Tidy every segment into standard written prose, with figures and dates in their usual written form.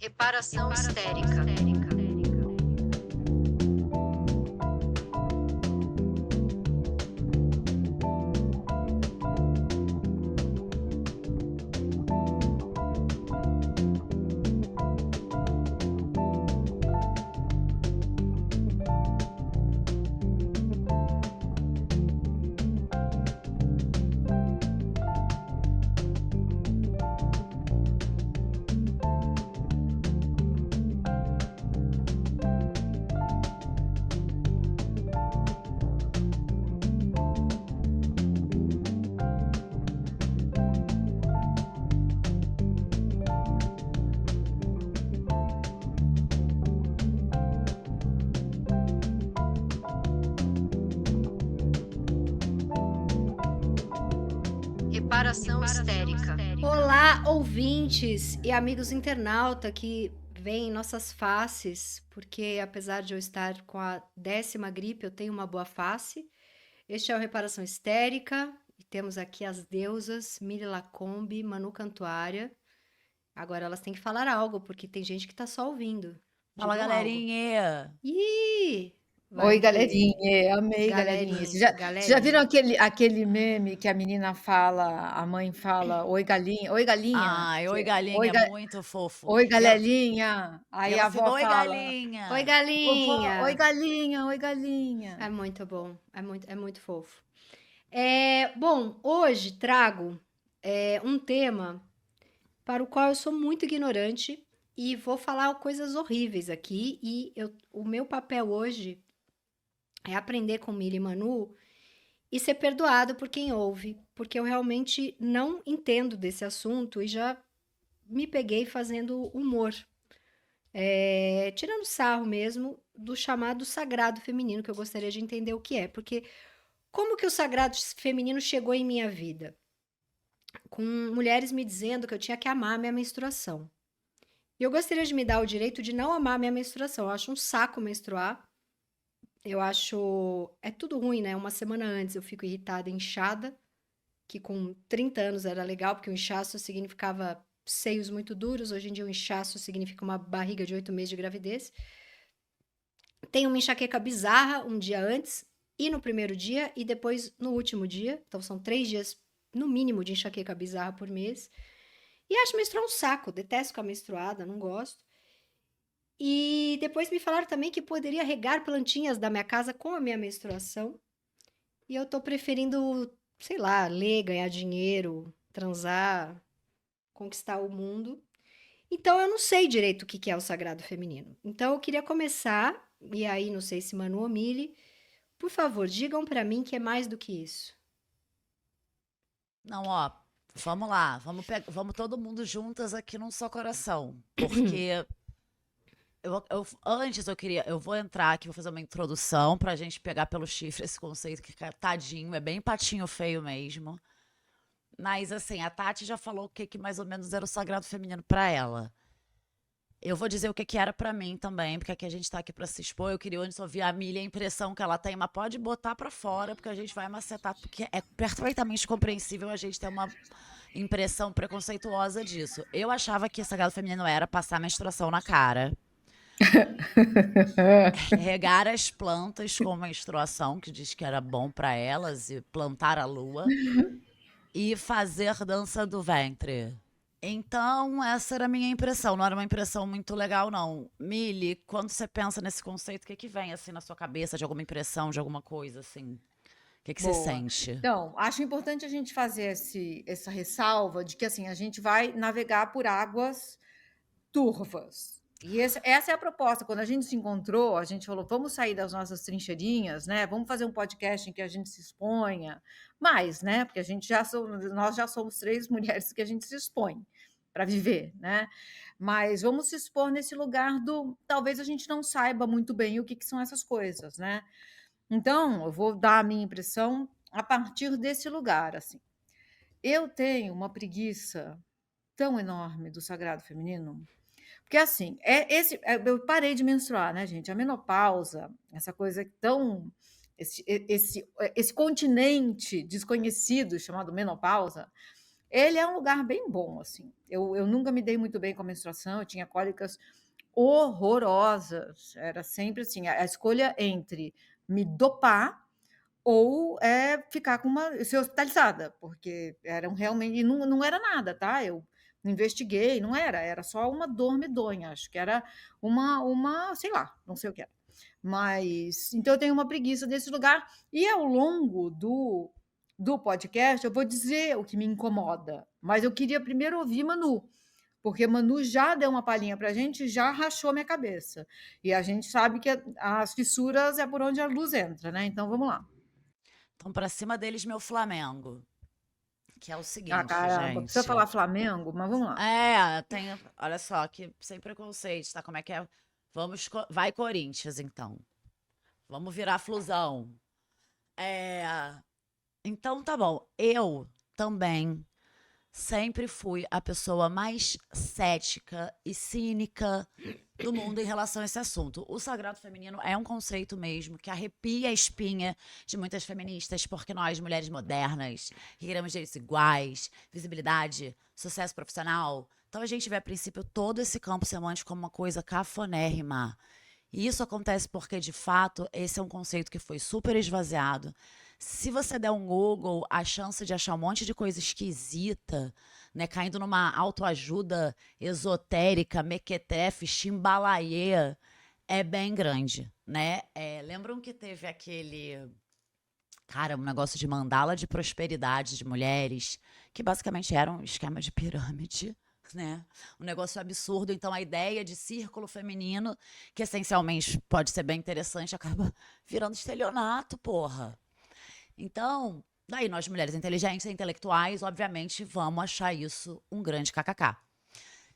Reparação histérica. Reparação histérica. Olá, ouvintes e amigos internauta que veem nossas faces, porque apesar de eu estar com a 10ª gripe, eu tenho uma boa face. Este é o Reparação Histérica e temos aqui as deusas Miri Lacombe, Manu Cantuária. Agora elas têm que falar algo, porque tem gente que tá só ouvindo. Fala, Digam algo. galerinha! Ih! Oi, Vai ver. galerinha, amei, galerinha. Vocês já viram aquele meme que a menina fala, a mãe fala, oi, galinha, oi, galinha? Ai, oi, galinha, Oi, é muito fofo. oi, galinha. Aí E a ela avó fica, oi, fala, galinha! Oi, galinha! oi, galinha, oi, galinha. É muito bom, é muito fofo. Bom, hoje trago um tema para o qual eu sou muito ignorante e vou falar coisas horríveis aqui. E o meu papel hoje é aprender com Miri e Manu e ser perdoado por quem ouve, porque eu realmente não entendo desse assunto e já me peguei fazendo humor. Tirando sarro mesmo do chamado sagrado feminino, que eu gostaria de entender o que é, porque como que o sagrado feminino chegou em minha vida? Com mulheres me dizendo que eu tinha que amar a minha menstruação. E eu gostaria de me dar o direito de não amar a minha menstruação. Eu acho um saco menstruar. Eu acho... É tudo ruim, né? Uma semana antes eu fico irritada, inchada, que com 30 anos era legal, porque o inchaço significava seios muito duros. Hoje em dia o inchaço significa uma barriga de 8 meses de gravidez. Tenho uma enxaqueca bizarra um dia antes e no primeiro dia e depois no último dia. Então são 3 dias, no mínimo, de enxaqueca bizarra por mês. E acho menstruar um saco, detesto ficar menstruada, não gosto. E depois me falaram também que poderia regar plantinhas da minha casa com a minha menstruação. E eu tô preferindo, sei lá, ler, ganhar dinheiro, transar, conquistar o mundo. Então eu não sei direito o que é o sagrado feminino. Então eu queria começar, e aí não sei se Manu ou Mili, por favor, digam pra mim que é mais do que isso. Não, ó, vamos lá, vamos todo mundo juntas aqui num só coração, porque antes eu vou entrar aqui, vou fazer uma introdução pra gente pegar pelo chifre esse conceito que, tadinho, é bem patinho feio mesmo. Mas, assim, a Tati já falou o que mais ou menos era o sagrado feminino pra ela. Eu vou dizer o que era pra mim também, porque aqui a gente tá aqui pra se expor. Eu queria antes ouvir a Milha, a impressão que ela tem, mas pode botar pra fora, porque a gente vai macetar, porque é perfeitamente compreensível a gente ter uma impressão preconceituosa disso. Eu achava que sagrado feminino era passar menstruação na cara. Regar as plantas com menstruação, que diz que era bom pra elas, e plantar a lua. E fazer dança do ventre. Então, essa era a minha impressão. Não era uma impressão muito legal, não. Mili, quando você pensa nesse conceito, o que vem, assim, na sua cabeça? De alguma impressão, de alguma coisa, assim? O que você sente? Então, acho importante a gente fazer essa ressalva de que, assim, a gente vai navegar por águas turvas. E essa é a proposta. Quando a gente se encontrou, a gente falou, vamos sair das nossas trincheirinhas, né? Vamos fazer um podcast em que a gente se exponha mais, né? Porque nós já somos 3 mulheres que a gente se expõe para viver, né? Mas vamos se expor nesse lugar talvez a gente não saiba muito bem o que são essas coisas, né? Então, eu vou dar a minha impressão a partir desse lugar, assim. Eu tenho uma preguiça tão enorme do sagrado feminino, porque, assim, eu parei de menstruar, né, gente? A menopausa, essa coisa tão... Esse continente desconhecido chamado menopausa, Ele é um lugar bem bom, assim. Eu nunca me dei muito bem com a menstruação, eu tinha cólicas horrorosas. Era sempre assim, a escolha entre me dopar ou ficar com ser hospitalizada, porque eram realmente. E não era nada, tá? Eu investiguei, não era só uma dor medonha, acho que era sei lá, não sei o que era. Mas então eu tenho uma preguiça desse lugar. E ao longo do podcast, eu vou dizer o que me incomoda, mas eu queria primeiro ouvir Manu, porque Manu já deu uma palhinha para a gente, já rachou minha cabeça. E a gente sabe que as fissuras é por onde a luz entra, né? Então vamos lá. Então, pra cima deles, meu Flamengo. Que é o Ah, seguinte, caramba, precisa gente. falar Flamengo, mas vamos lá. Tem, olha só, que sem preconceito, tá? Como é que é? Vai Corinthians, então. Vamos virar flusão. É, então tá bom. Eu também sempre fui a pessoa mais cética e cínica do mundo em relação a esse assunto. O sagrado feminino é um conceito mesmo que arrepia a espinha de muitas feministas, porque nós, mulheres modernas, que queremos direitos iguais, visibilidade, sucesso profissional, então a gente vê a princípio todo esse campo semântico como uma coisa cafonérrima. E isso acontece porque, de fato, esse é um conceito que foi super esvaziado. Se você der um Google, a chance de achar um monte de coisa esquisita, né, caindo numa autoajuda esotérica, mequetrefe, chimbalaie, é bem grande, né? Lembram que teve aquele, cara, um negócio de mandala de prosperidade de mulheres, que basicamente era um esquema de pirâmide, né? Um negócio absurdo. Então, a ideia de círculo feminino, que essencialmente pode ser bem interessante, acaba virando estelionato, porra. Então, daí nós, mulheres inteligentes e intelectuais, obviamente, vamos achar isso um grande kkk.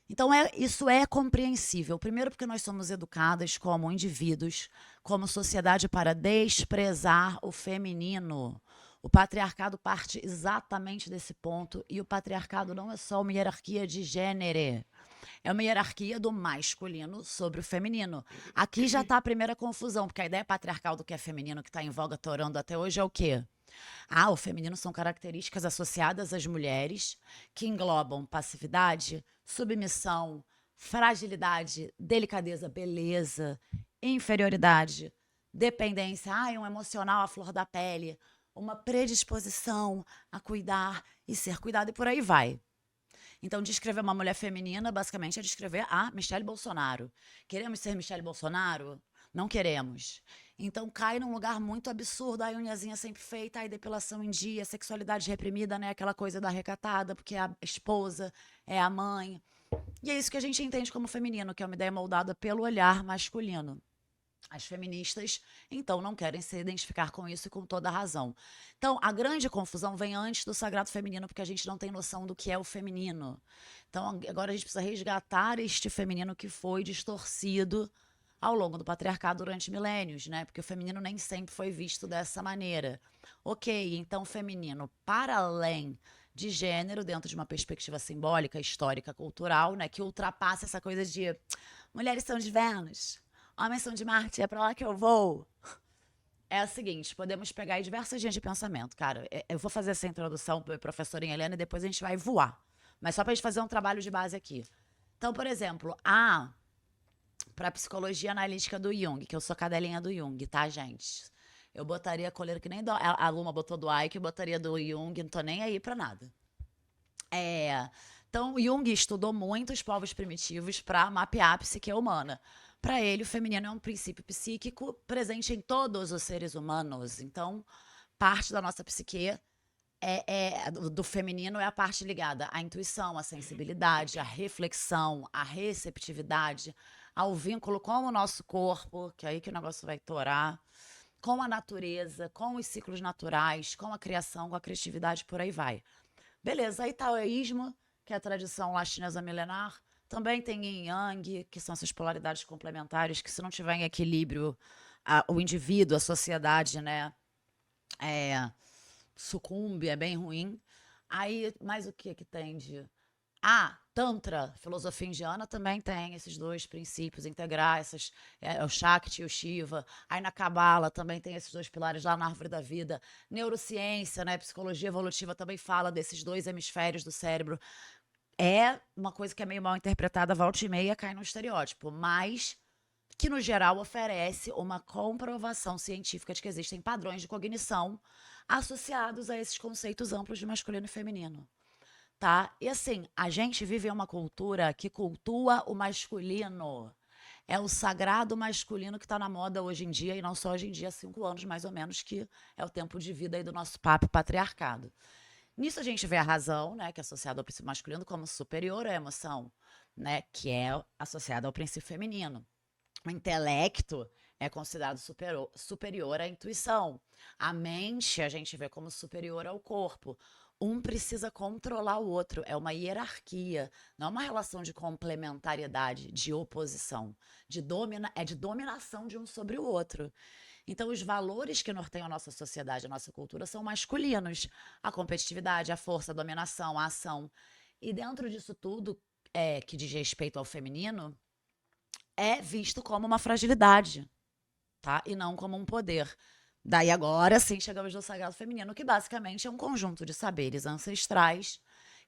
Então, isso é compreensível. Primeiro, porque nós somos educadas como indivíduos, como sociedade, para desprezar o feminino. O patriarcado parte exatamente desse ponto, e o patriarcado não é só uma hierarquia de gênero. É uma hierarquia do masculino sobre o feminino. Aqui já está a primeira confusão, porque a ideia patriarcal do que é feminino, que está em voga torando até hoje, é o quê? O feminino são características associadas às mulheres que englobam passividade, submissão, fragilidade, delicadeza, beleza, inferioridade, dependência, um emocional à flor da pele, uma predisposição a cuidar e ser cuidado e por aí vai. Então, descrever uma mulher feminina, basicamente, é descrever a Michelle Bolsonaro. Queremos ser Michelle Bolsonaro? Não queremos. Então, cai num lugar muito absurdo. Aí, unhazinha sempre feita, aí, depilação em dia, sexualidade reprimida, né? Aquela coisa da recatada, porque é a esposa, é a mãe. E é isso que a gente entende como feminino, que é uma ideia moldada pelo olhar masculino. As feministas, então, não querem se identificar com isso e com toda a razão. Então, a grande confusão vem antes do sagrado feminino, porque a gente não tem noção do que é o feminino. Então, agora a gente precisa resgatar este feminino que foi distorcido ao longo do patriarcado durante milênios, né? Porque o feminino nem sempre foi visto dessa maneira. Ok, então, feminino, para além de gênero, dentro de uma perspectiva simbólica, histórica, cultural, né? Que ultrapassa essa coisa de mulheres são de Vênus, homens são de Marte, é pra lá que eu vou. É o seguinte, podemos pegar aí diversas linhas de pensamento, cara. Eu vou fazer essa introdução para a professora Helena e depois a gente vai voar. Mas só pra gente fazer um trabalho de base aqui. Então, por exemplo, para psicologia analítica do Jung, que eu sou cadelinha do Jung, tá, gente? Eu botaria a coleira que nem a Luma botou do Ike, eu botaria do Jung, não tô nem aí pra nada. Então, Jung estudou muito os povos primitivos para mapear a psique humana. Para ele, o feminino é um princípio psíquico presente em todos os seres humanos. Então, parte da nossa psique do feminino é a parte ligada à intuição, à sensibilidade, à reflexão, à receptividade, ao vínculo com o nosso corpo, que é aí que o negócio vai torar, com a natureza, com os ciclos naturais, com a criação, com a criatividade, por aí vai. Beleza, aí tá o taoísmo, que é a tradição lá chinesa milenar. Também tem yin e yang, que são essas polaridades complementares, que se não tiver em equilíbrio, o indivíduo, a sociedade, né, sucumbe, é bem ruim. Aí, mais o que tem de... Tantra, filosofia indiana também tem esses dois princípios, integrar o Shakti e o Shiva. Aí na Kabbalah também tem esses dois pilares lá na Árvore da Vida. Neurociência, né, psicologia evolutiva também fala desses dois hemisférios do cérebro. É uma coisa que é meio mal interpretada, volta e meia cai no estereótipo, mas que no geral oferece uma comprovação científica de que existem padrões de cognição associados a esses conceitos amplos de masculino e feminino. Tá? E assim, a gente vive em uma cultura que cultua o masculino. É o sagrado masculino que está na moda hoje em dia, e não só hoje em dia, há 5 anos mais ou menos, que é o tempo de vida aí do nosso papo patriarcado. Nisso a gente vê a razão, né, que é associada ao princípio masculino, como superior à emoção, né, que é associada ao princípio feminino. O intelecto é considerado superior à intuição. A mente a gente vê como superior ao corpo. Um precisa controlar o outro. É uma hierarquia, não é uma relação de complementariedade, de oposição. É de dominação de um sobre o outro. Então, os valores que norteiam a nossa sociedade, a nossa cultura, são masculinos. A competitividade, a força, a dominação, a ação. E dentro disso tudo, que diz respeito ao feminino, é visto como uma fragilidade, tá? E não como um poder. Daí agora sim chegamos no sagrado feminino, que basicamente é um conjunto de saberes ancestrais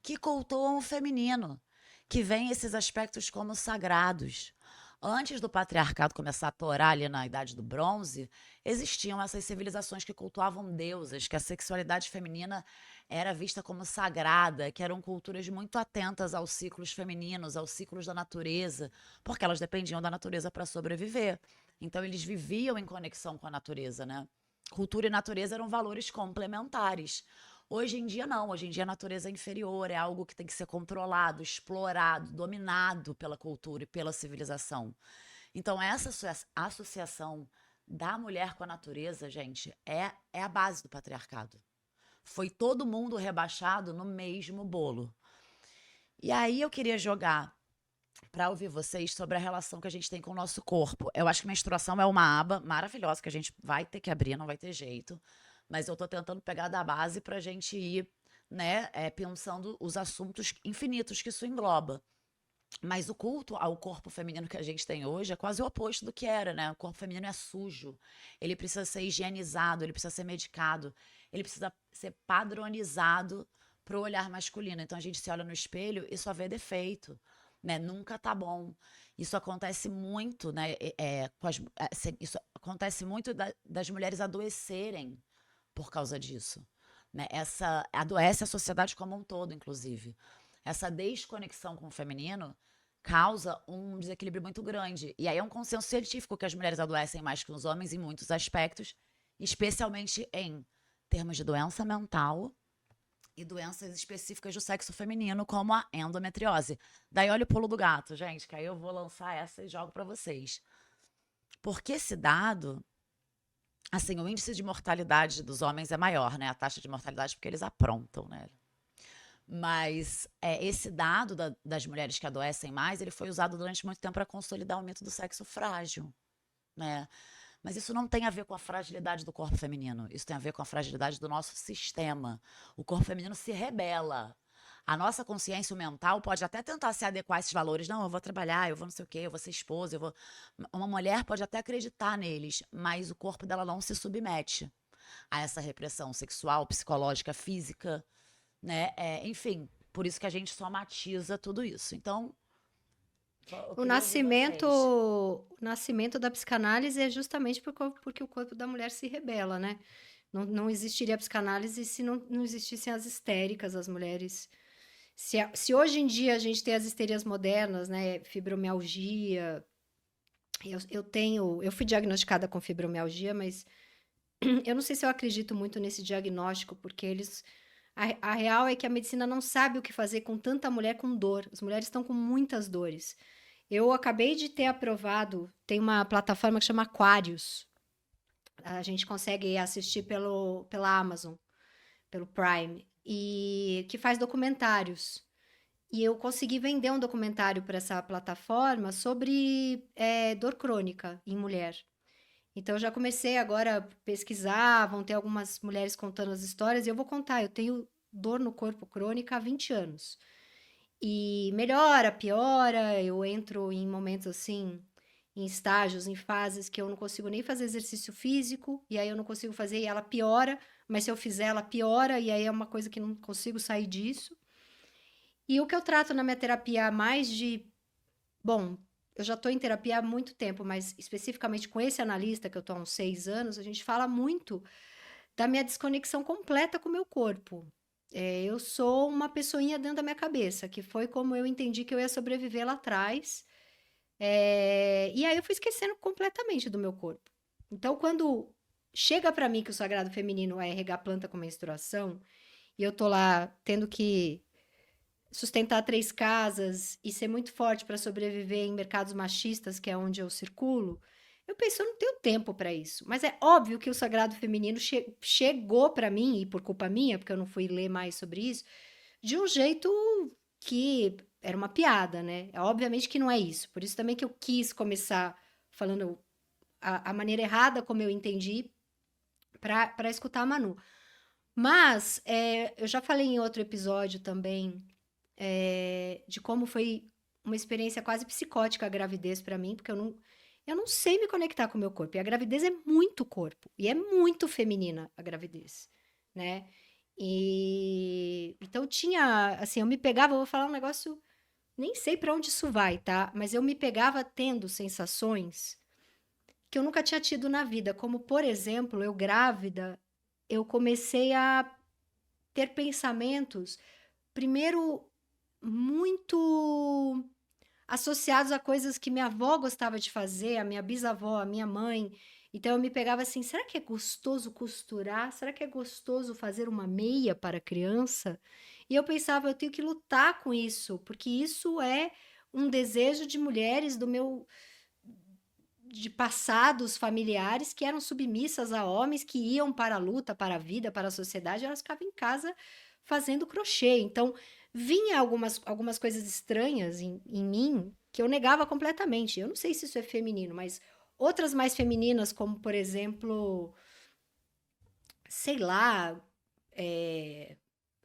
que cultuam o feminino, que veem esses aspectos como sagrados. Antes do patriarcado começar a torar ali na Idade do Bronze, existiam essas civilizações que cultuavam deusas, que a sexualidade feminina era vista como sagrada, que eram culturas muito atentas aos ciclos femininos, aos ciclos da natureza, porque elas dependiam da natureza para sobreviver. Então eles viviam em conexão com a natureza, né? Cultura e natureza eram valores complementares. Hoje em dia não, hoje em dia a natureza é inferior, é algo que tem que ser controlado, explorado, dominado pela cultura e pela civilização. Então essa associação da mulher com a natureza, gente, é a base do patriarcado. Foi todo mundo rebaixado no mesmo bolo. E aí eu queria jogar para ouvir vocês sobre a relação que a gente tem com o nosso corpo. Eu acho que menstruação é uma aba maravilhosa que a gente vai ter que abrir, não vai ter jeito. Mas eu tô tentando pegar da base pra gente ir, né, pensando os assuntos infinitos que isso engloba. Mas o culto ao corpo feminino que a gente tem hoje é quase o oposto do que era, né? O corpo feminino é sujo, ele precisa ser higienizado, ele precisa ser medicado, ele precisa ser padronizado pro olhar masculino. Então a gente se olha no espelho e só vê defeito, né? Nunca tá bom. Isso acontece muito, né? Isso acontece muito das mulheres adoecerem por causa disso, né? Adoece a sociedade como um todo, inclusive. Essa desconexão com o feminino causa um desequilíbrio muito grande. E aí é um consenso científico que as mulheres adoecem mais que os homens em muitos aspectos, especialmente em termos de doença mental e doenças específicas do sexo feminino, como a endometriose. Daí olha o pulo do gato, gente, que aí eu vou lançar essa e jogo para vocês. Porque esse dado, assim, o índice de mortalidade dos homens é maior, né? A taxa de mortalidade porque eles aprontam, né? Mas esse dado das mulheres que adoecem mais, ele foi usado durante muito tempo para consolidar o mito do sexo frágil, né? Mas isso não tem a ver com a fragilidade do corpo feminino. Isso tem a ver com a fragilidade do nosso sistema. O corpo feminino se rebela. A nossa consciência mental pode até tentar se adequar a esses valores. Não, eu vou trabalhar, eu vou não sei o quê, eu vou ser esposa, eu vou... Uma mulher pode até acreditar neles, mas o corpo dela não se submete a essa repressão sexual, psicológica, física, né? Enfim, por isso que a gente somatiza tudo isso. Então, eu O queria ouvir vocês. o nascimento da psicanálise é justamente porque o corpo da mulher se rebela, né? Não existiria a psicanálise se não existissem as histéricas, as mulheres. Se hoje em dia a gente tem as histerias modernas, né? Fibromialgia. Eu fui diagnosticada com fibromialgia, mas eu não sei se eu acredito muito nesse diagnóstico, porque a real é que a medicina não sabe o que fazer com tanta mulher com dor. As mulheres estão com muitas dores. Eu acabei de ter aprovado, tem uma plataforma que chama Aquarius. A gente consegue assistir pela Amazon, pelo Prime, e que faz documentários. E eu consegui vender um documentário para essa plataforma sobre dor crônica em mulher. Então, eu já comecei agora a pesquisar, vão ter algumas mulheres contando as histórias, e eu vou contar, eu tenho dor no corpo crônica há 20 anos. E melhora, piora, eu entro em momentos assim, em estágios, em fases que eu não consigo nem fazer exercício físico, e aí eu não consigo fazer e ela piora, mas se eu fizer ela piora, e aí é uma coisa que não consigo sair disso. E o que eu trato na minha terapia há mais de. Bom, eu já estou em terapia há muito tempo, mas especificamente com esse analista, que eu estou há uns 6 anos, a gente fala muito da minha desconexão completa com o meu corpo. Eu sou uma pessoinha dentro da minha cabeça, que foi como eu entendi que eu ia sobreviver lá atrás. E aí eu fui esquecendo completamente do meu corpo. Então, quando chega para mim que o sagrado feminino é regar planta com menstruação, e eu tô lá tendo que sustentar 3 casas e ser muito forte para sobreviver em mercados machistas, que é onde eu circulo, eu penso, eu não tenho tempo para isso. Mas é óbvio que o sagrado feminino chegou para mim, e por culpa minha, porque eu não fui ler mais sobre isso, de um jeito que era uma piada, né? Obviamente que não é isso. Por isso também que eu quis começar falando a maneira errada como eu entendi para escutar a Manu. Mas eu já falei em outro episódio também de como foi uma experiência quase psicótica a gravidez para mim, porque eu não sei me conectar com o meu corpo. E a gravidez é muito corpo. E é muito feminina a gravidez, né? E então tinha, assim, eu me pegava, eu vou falar um negócio, nem sei para onde isso vai, tá? Mas eu me pegava tendo sensações que eu nunca tinha tido na vida, como por exemplo, eu grávida, eu comecei a ter pensamentos, primeiro muito associados a coisas que minha avó gostava de fazer, a minha bisavó, a minha mãe. Então eu me pegava assim, será que é gostoso costurar? Será que é gostoso fazer uma meia para criança? E eu pensava, eu tenho que lutar com isso, porque isso é um desejo de mulheres do meu de passados familiares que eram submissas a homens que iam para a luta, para a vida, para a sociedade, elas ficavam em casa fazendo crochê. Então, vinha algumas coisas estranhas em mim que eu negava completamente. Eu não sei se isso é feminino, mas outras mais femininas, como por exemplo, sei lá,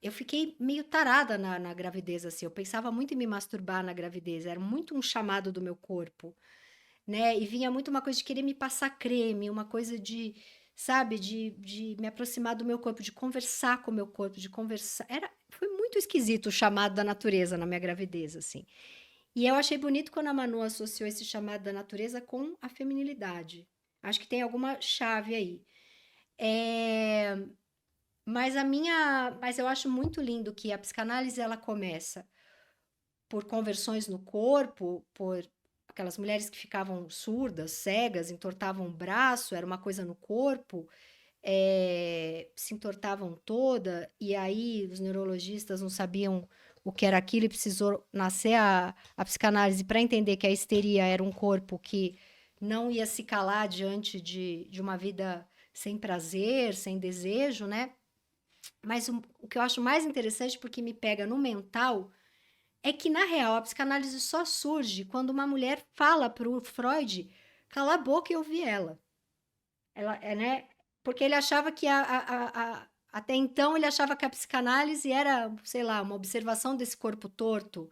eu fiquei meio tarada na gravidez, assim. Eu pensava muito em me masturbar na gravidez, era muito um chamado do meu corpo, né? E vinha muito uma coisa de querer me passar creme, uma coisa de, sabe, de me aproximar do meu corpo, de conversar com o meu corpo, de conversar. Foi muito esquisito o chamado da natureza na minha gravidez, assim. E eu achei bonito quando a Manu associou esse chamado da natureza com a feminilidade. Acho que tem alguma chave aí. É, mas eu acho muito lindo que a psicanálise ela começa por conversões no corpo, por aquelas mulheres que ficavam surdas, cegas, entortavam o braço, era uma coisa no corpo, se entortavam toda, e aí os neurologistas não sabiam o que era aquilo e precisou nascer a psicanálise para entender que a histeria era um corpo que não ia se calar diante de uma vida sem prazer, sem desejo, né? Mas o que eu acho mais interessante, porque me pega no mental, é que, na real, a psicanálise só surge quando uma mulher fala para o Freud calar a boca e ouvir ela. Né? Porque ele achava que até então ele achava que a psicanálise era, sei lá, uma observação desse corpo torto.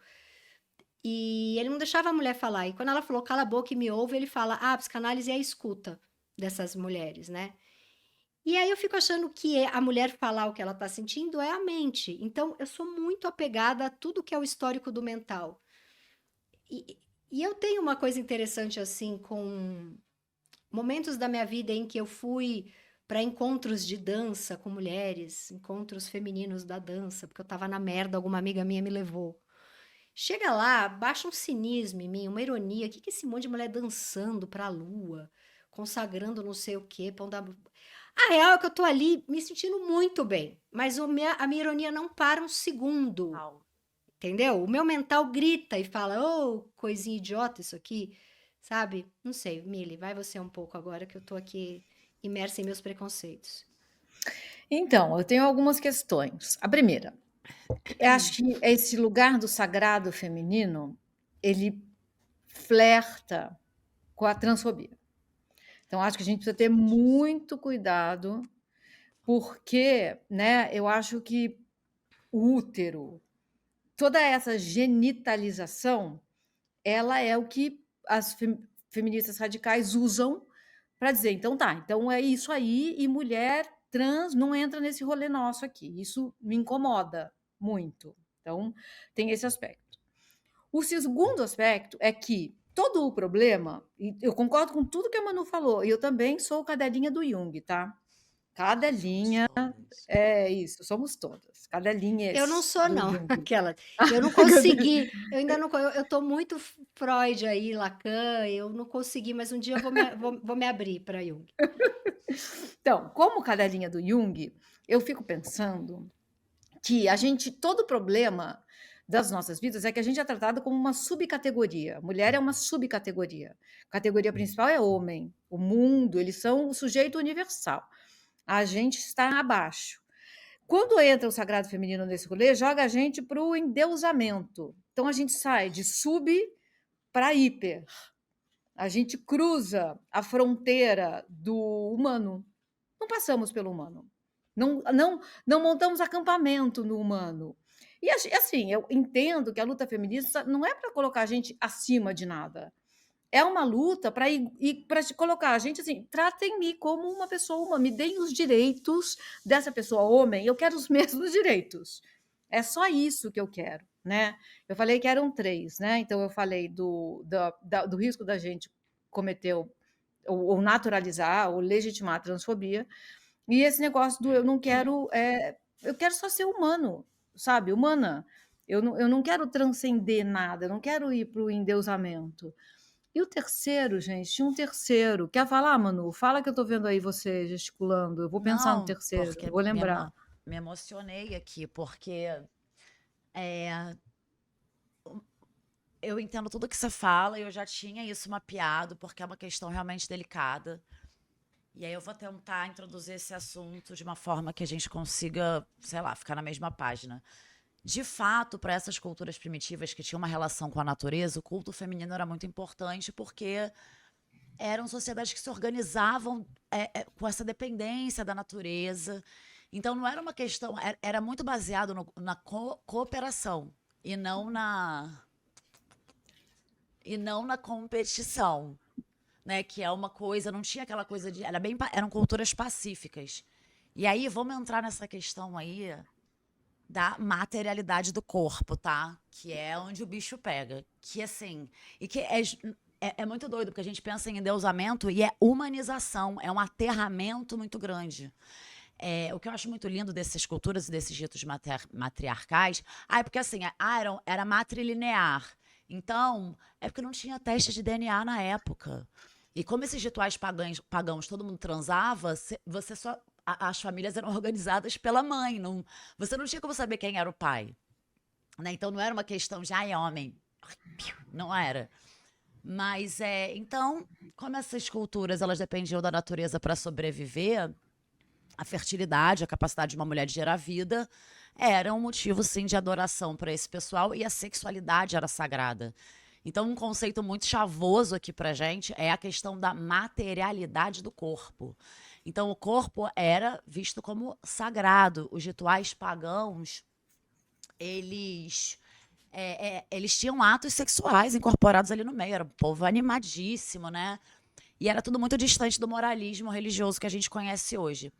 E ele não deixava a mulher falar. E quando ela falou cala a boca e me ouve, ele fala: ah, a psicanálise é a escuta dessas mulheres, né? E aí eu fico achando que a mulher falar o que ela está sentindo é a mente. Então eu sou muito apegada a tudo que é o histórico do mental. E, e eu tenho uma coisa interessante assim com momentos da minha vida em que eu fui para encontros de dança com mulheres, encontros femininos da dança, porque eu estava na merda, alguma amiga minha me levou. Chega lá, baixa um cinismo em mim, uma ironia. O que que é esse monte de mulher dançando para a lua, consagrando não sei o quê, pão da. A real é que eu tô ali me sentindo muito bem, mas a minha ironia não para um segundo. Entendeu? O meu mental grita e fala, ô, coisinha idiota isso aqui, sabe? Não sei, Mili, vai você um pouco agora que eu tô aqui imersa em meus preconceitos. Então, eu tenho algumas questões. A primeira, eu acho que esse lugar do sagrado feminino, ele flerta com a transfobia. Então, acho que a gente precisa ter muito cuidado, porque, né, eu acho que o útero, toda essa genitalização, ela é o que as feministas radicais usam para dizer, então tá, então é isso aí, e mulher trans não entra nesse rolê nosso aqui. Isso me incomoda muito. Então, tem esse aspecto. O segundo aspecto é que todo o problema, e eu concordo com tudo que a Manu falou, e eu também sou cadelinha do Jung, tá? Cadelinha, Todas. é isso, somos todas. Eu não Cadelinhas sou, do não. Jung. Aquela. Eu não consegui. Eu ainda não. Eu tô muito Freud aí, Lacan. Eu não consegui, mas um dia eu vou me abrir para Jung. Então, como cadelinha do Jung, eu fico pensando que todo problema das nossas vidas é que a gente é tratado como uma subcategoria. Mulher é uma subcategoria. A categoria principal é homem. O mundo, eles são o sujeito universal. A gente está abaixo. Quando entra o sagrado feminino nesse rolê, joga a gente para o endeusamento. Então a gente sai de sub para hiper. A gente cruza a fronteira do humano. Não passamos pelo humano. Não montamos acampamento no humano. E assim, eu entendo que a luta feminista não é para colocar a gente acima de nada. É uma luta para colocar a gente assim, tratem-me como uma pessoa, me deem os direitos dessa pessoa homem, eu quero os mesmos direitos. É só isso que eu quero, né? Eu falei que eram 3, né? Então eu falei do risco da gente cometer ou naturalizar ou legitimar a transfobia, e esse negócio do eu não quero, eu quero só ser humano, sabe? Humana. Eu não quero transcender nada, eu não quero ir para o endeusamento. E o terceiro, gente, tinha um terceiro. Quer falar, Manu? Fala que eu estou vendo aí você gesticulando. Eu vou pensar no Não, terceiro, porque vou lembrar. me emocionei aqui, porque é, eu entendo tudo que você fala e eu já tinha isso mapeado, porque é uma questão realmente delicada. E aí eu vou tentar introduzir esse assunto de uma forma que a gente consiga, sei lá, ficar na mesma página. De fato, para essas culturas primitivas que tinham uma relação com a natureza, o culto feminino era muito importante porque eram sociedades que se organizavam com essa dependência da natureza. Então não era uma questão, era muito baseado na cooperação e não na competição, né? Que é uma coisa, não tinha aquela coisa de, eram culturas pacíficas. E aí vamos entrar nessa questão aí da materialidade do corpo, tá? Que é onde o bicho pega. Que assim, e que é muito doido, porque a gente pensa em endeusamento e é humanização, é um aterramento muito grande. O que eu acho muito lindo dessas culturas e desses ritos matriarcais, é porque assim, era matrilinear. Então, é porque não tinha teste de DNA na época. E como esses rituais pagãos todo mundo transava, você só as famílias eram organizadas pela mãe. Você não tinha como saber quem era o pai. Né? Então não era uma questão de é homem. Não era. Mas então, como essas culturas elas dependiam da natureza para sobreviver, a fertilidade, a capacidade de uma mulher de gerar vida, era um motivo, sim, de adoração para esse pessoal, e a sexualidade era sagrada. Então, um conceito muito chavoso aqui pra gente é a questão da materialidade do corpo. Então, o corpo era visto como sagrado. Os rituais pagãos, eles tinham atos sexuais incorporados ali no meio. Era um povo animadíssimo, né? E era tudo muito distante do moralismo religioso que a gente conhece hoje.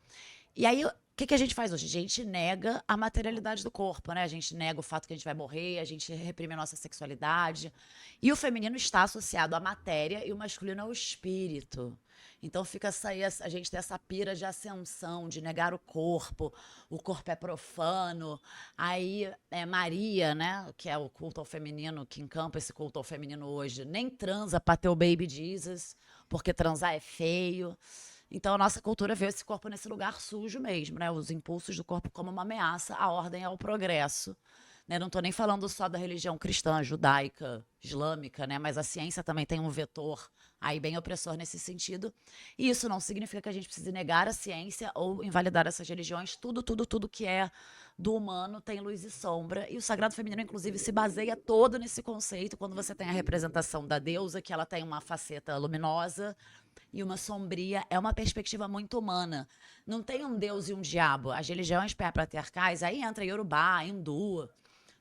E aí, o que a gente faz hoje? A gente nega a materialidade do corpo, né? A gente nega o fato que a gente vai morrer, a gente reprime a nossa sexualidade. E o feminino está associado à matéria e o masculino ao espírito. Então fica a gente tem essa pira de ascensão, de negar o corpo é profano. Aí Maria, né, que é o culto ao feminino, que encampa esse culto ao feminino hoje, nem transa pra ter o baby Jesus, porque transar é feio. Então a nossa cultura vê esse corpo nesse lugar sujo mesmo, né? Os impulsos do corpo como uma ameaça à ordem e ao progresso. Né? Não estou nem falando só da religião cristã, judaica, islâmica, né? Mas a ciência também tem um vetor aí bem opressor nesse sentido. E isso não significa que a gente precise negar a ciência ou invalidar essas religiões. Tudo que é do humano tem luz e sombra. E o sagrado feminino, inclusive, se baseia todo nesse conceito. Quando você tem a representação da deusa, que ela tem uma faceta luminosa e uma sombria, é uma perspectiva muito humana. Não tem um deus e um diabo. As religiões pré-patriarcais, aí entra Yorubá, Hindu,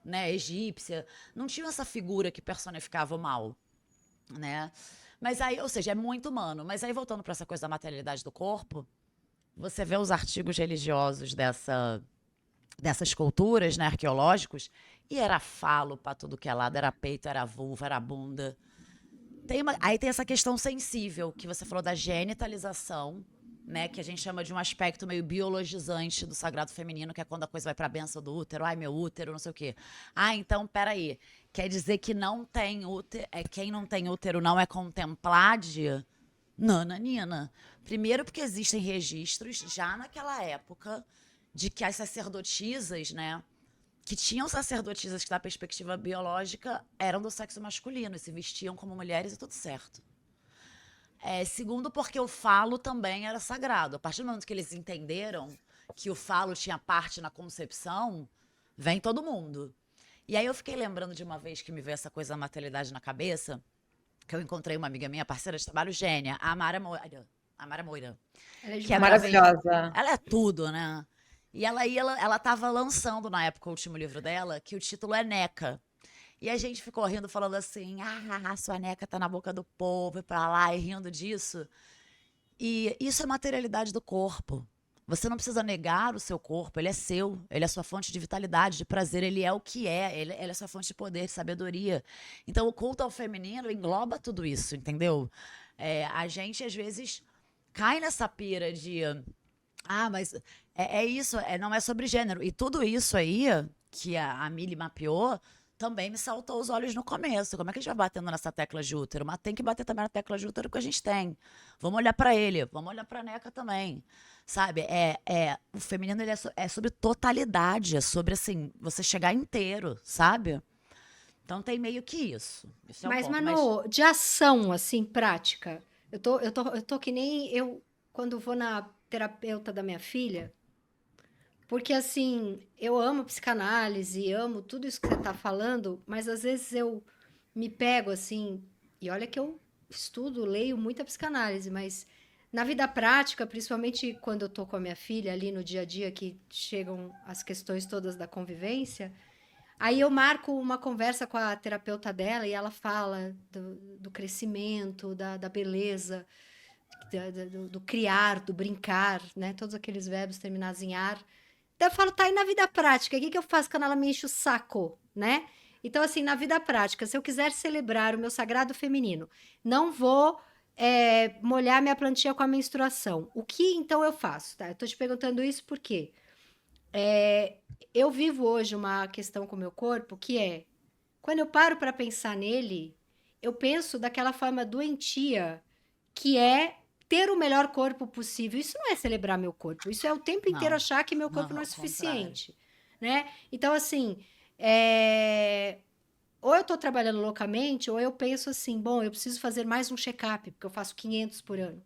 né, egípcia, não tinha essa figura que personificava o mal, né? Mas aí, ou seja, é muito humano. Mas aí, voltando para essa coisa da materialidade do corpo, você vê os artigos religiosos dessas culturas, né, arqueológicos, e era falo para tudo que é lado, era peito, era vulva, era bunda. Aí tem essa questão sensível, que você falou da genitalização, né, que a gente chama de um aspecto meio biologizante do sagrado feminino, que é quando a coisa vai para a benção do útero, ai, meu útero, não sei o quê. Ah, então, peraí, quer dizer que não tem útero, quem não tem útero não é contemplado? Nananina. Primeiro porque existem registros, já naquela época, de que as sacerdotisas, né, que tinham sacerdotisas que, da perspectiva biológica, eram do sexo masculino e se vestiam como mulheres e tudo certo. Segundo, porque o falo também era sagrado. A partir do momento que eles entenderam que o falo tinha parte na concepção, vem todo mundo. E aí eu fiquei lembrando de uma vez que me veio essa coisa da maternidade na cabeça, que eu encontrei uma amiga minha, parceira de trabalho, gênia, a Amara Moira. Amara Moira. Ela é Que é Maravilhosa. ela é tudo, né? E ela tava lançando na época o último livro dela, que o título é Neca. E a gente ficou rindo, falando assim, sua neca tá na boca do povo e pra lá, e rindo disso. E isso é materialidade do corpo. Você não precisa negar o seu corpo, ele é seu, ele é sua fonte de vitalidade, de prazer, ele é o que é, ele é sua fonte de poder, de sabedoria. Então o culto ao feminino engloba tudo isso, entendeu? A gente, às vezes, cai nessa pira de, mas é isso, não é sobre gênero. E tudo isso aí, que a Mili mapeou, também me saltou os olhos no começo. Como é que a gente vai batendo nessa tecla de útero? Mas tem que bater também na tecla de útero que a gente tem. Vamos olhar pra ele, vamos olhar pra Neca também. Sabe? O feminino ele é sobre totalidade, é sobre, assim, você chegar inteiro, sabe? Então tem meio que isso. Isso é um Mas, ponto. Manu, de ação, assim, prática. Eu tô que nem eu quando vou na terapeuta da minha filha, porque, assim, eu amo psicanálise, amo tudo isso que você tá falando, mas às vezes eu me pego, assim, e olha que eu estudo, leio muita psicanálise, mas na vida prática, principalmente quando eu tô com a minha filha ali no dia a dia, que chegam as questões todas da convivência, aí eu marco uma conversa com a terapeuta dela e ela fala do crescimento, da beleza, do criar, do brincar, né? Todos aqueles verbos terminados em ar. Daí eu falo, tá, e na vida prática, o que que eu faço quando ela me enche o saco, né? Então, assim, na vida prática, se eu quiser celebrar o meu sagrado feminino, não vou molhar minha plantinha com a menstruação. O que então eu faço? Tá? Eu tô te perguntando isso porque eu vivo hoje uma questão com o meu corpo que é, quando eu paro para pensar nele, eu penso daquela forma doentia que é ter o melhor corpo possível. Isso não é celebrar meu corpo, isso é o tempo inteiro Não. achar que meu corpo Não, não é ao contrário. suficiente, né? Então, assim, ou eu tô trabalhando loucamente, ou eu penso assim, bom, eu preciso fazer mais um check-up, porque eu faço 500 por ano.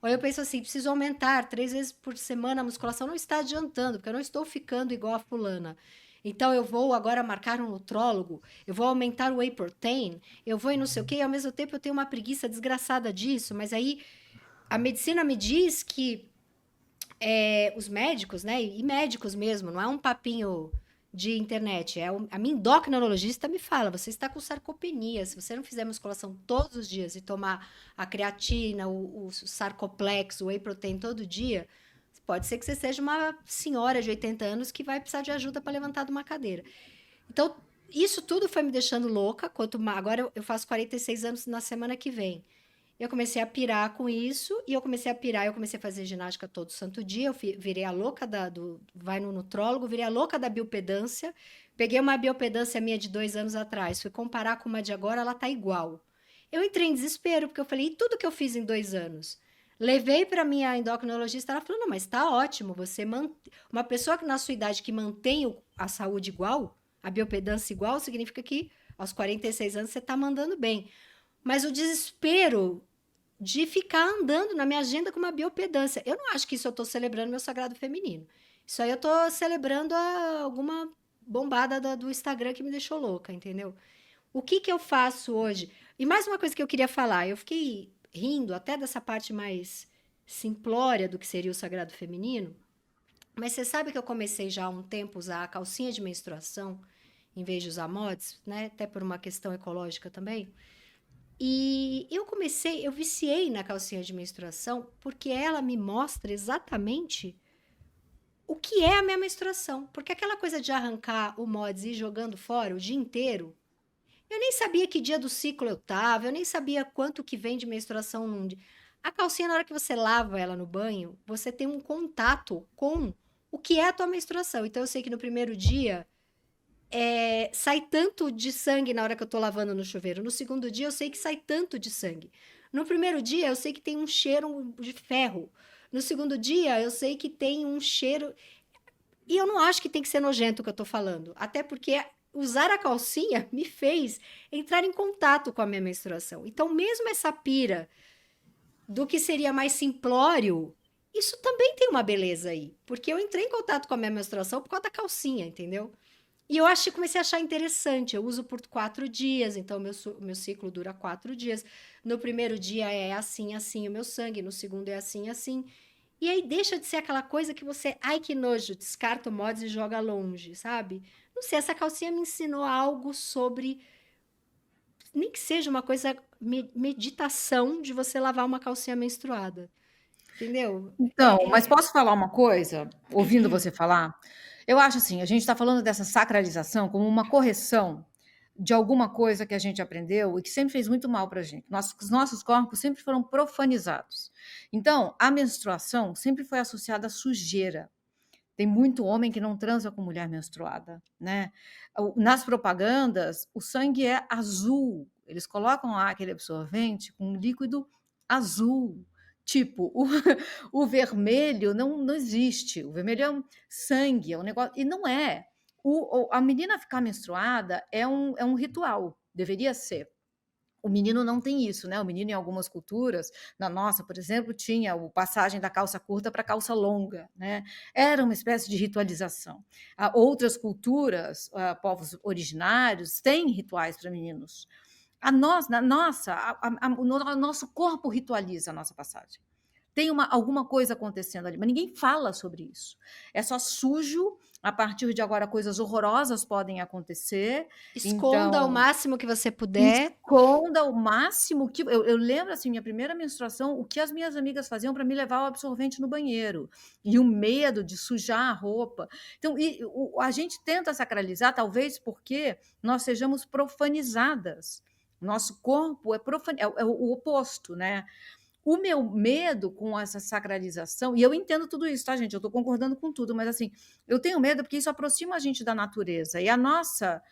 Ou eu penso assim, preciso aumentar 3 vezes por semana a musculação, não está adiantando, porque eu não estou ficando igual a fulana. Então, eu vou agora marcar um nutrólogo, eu vou aumentar o whey protein, eu vou e não sei o quê, e ao mesmo tempo eu tenho uma preguiça desgraçada disso, mas aí a medicina me diz que os médicos, né, e médicos mesmo, não é um papinho de internet, a minha endocrinologista me fala, você está com sarcopenia, se você não fizer musculação todos os dias e tomar a creatina, o sarcoplex, o whey protein todo dia, pode ser que você seja uma senhora de 80 anos que vai precisar de ajuda para levantar de uma cadeira. Então, isso tudo foi me deixando louca, agora eu faço 46 anos na semana que vem. Eu comecei a pirar com isso, e eu comecei a fazer ginástica todo santo dia, eu virei a louca vai no nutrólogo, virei a louca da biopedância, peguei uma biopedância minha de 2 anos atrás, fui comparar com uma de agora, ela tá igual. Eu entrei em desespero, porque eu falei, e tudo que eu fiz em 2 anos? Levei para minha endocrinologista, ela falou, não, mas tá ótimo, uma pessoa que na sua idade que mantém a saúde igual, a biopedância igual, significa que aos 46 anos você tá mandando bem. Mas o desespero de ficar andando na minha agenda com uma biopedância. Eu não acho que isso eu estou celebrando meu sagrado feminino. Isso aí eu estou celebrando alguma bombada do Instagram que me deixou louca, entendeu? O que eu faço hoje? E mais uma coisa que eu queria falar. Eu fiquei rindo até dessa parte mais simplória do que seria o sagrado feminino. Mas você sabe que eu comecei já há um tempo a usar a calcinha de menstruação em vez de usar mods, né? Até por uma questão ecológica também. E eu viciei na calcinha de menstruação porque ela me mostra exatamente o que é a minha menstruação. Porque aquela coisa de arrancar o mods e ir jogando fora o dia inteiro, eu nem sabia que dia do ciclo eu tava, eu nem sabia quanto que vem de menstruação num dia. A calcinha, na hora que você lava ela no banho, você tem um contato com o que é a tua menstruação. Então eu sei que no primeiro dia sai tanto de sangue na hora que eu tô lavando no chuveiro. No segundo dia, eu sei que sai tanto de sangue. No primeiro dia, eu sei que tem um cheiro de ferro. No segundo dia, eu sei que tem um cheiro. E eu não acho que tem que ser nojento o que eu tô falando. Até porque usar a calcinha me fez entrar em contato com a minha menstruação. Então, mesmo essa pira do que seria mais simplório, isso também tem uma beleza aí. Porque eu entrei em contato com a minha menstruação por causa da calcinha, entendeu? E eu comecei a achar interessante. Eu uso por 4 dias, então meu ciclo dura 4 dias. No primeiro dia é assim, assim o meu sangue, no segundo é assim, assim. E aí deixa de ser aquela coisa que você, ai que nojo, descarta o mods e joga longe, sabe? Não sei, essa calcinha me ensinou algo sobre, nem que seja uma coisa, meditação de você lavar uma calcinha menstruada, entendeu? Então, mas posso falar uma coisa, ouvindo você falar? Eu acho assim, a gente está falando dessa sacralização como uma correção de alguma coisa que a gente aprendeu e que sempre fez muito mal para a gente. Os nossos corpos sempre foram profanizados. Então, a menstruação sempre foi associada à sujeira. Tem muito homem que não transa com mulher menstruada, né? Nas propagandas, o sangue é azul. Eles colocam lá aquele absorvente com um líquido azul. Tipo, o vermelho não existe. O vermelho é um sangue, é um negócio. E não é. A menina ficar menstruada é um ritual, deveria ser. O menino não tem isso, né? O menino, em algumas culturas, na nossa, por exemplo, tinha a passagem da calça curta para a calça longa, né? Era uma espécie de ritualização. Outras culturas, povos originários, têm rituais para meninos. O nosso corpo ritualiza a nossa passagem. Tem alguma coisa acontecendo ali, mas ninguém fala sobre isso. É só sujo. A partir de agora, coisas horrorosas podem acontecer. Esconda o máximo que você puder. Esconda o máximo que. Eu lembro, assim, minha primeira menstruação, o que as minhas amigas faziam para me levar o absorvente no banheiro. E o medo de sujar a roupa. Então, a gente tenta sacralizar, talvez porque nós sejamos profanizadas. Nosso corpo é o oposto, né? O meu medo com essa sacralização, e eu entendo tudo isso, tá, gente? Eu estou concordando com tudo, mas assim, eu tenho medo porque isso aproxima a gente da natureza. E a nossa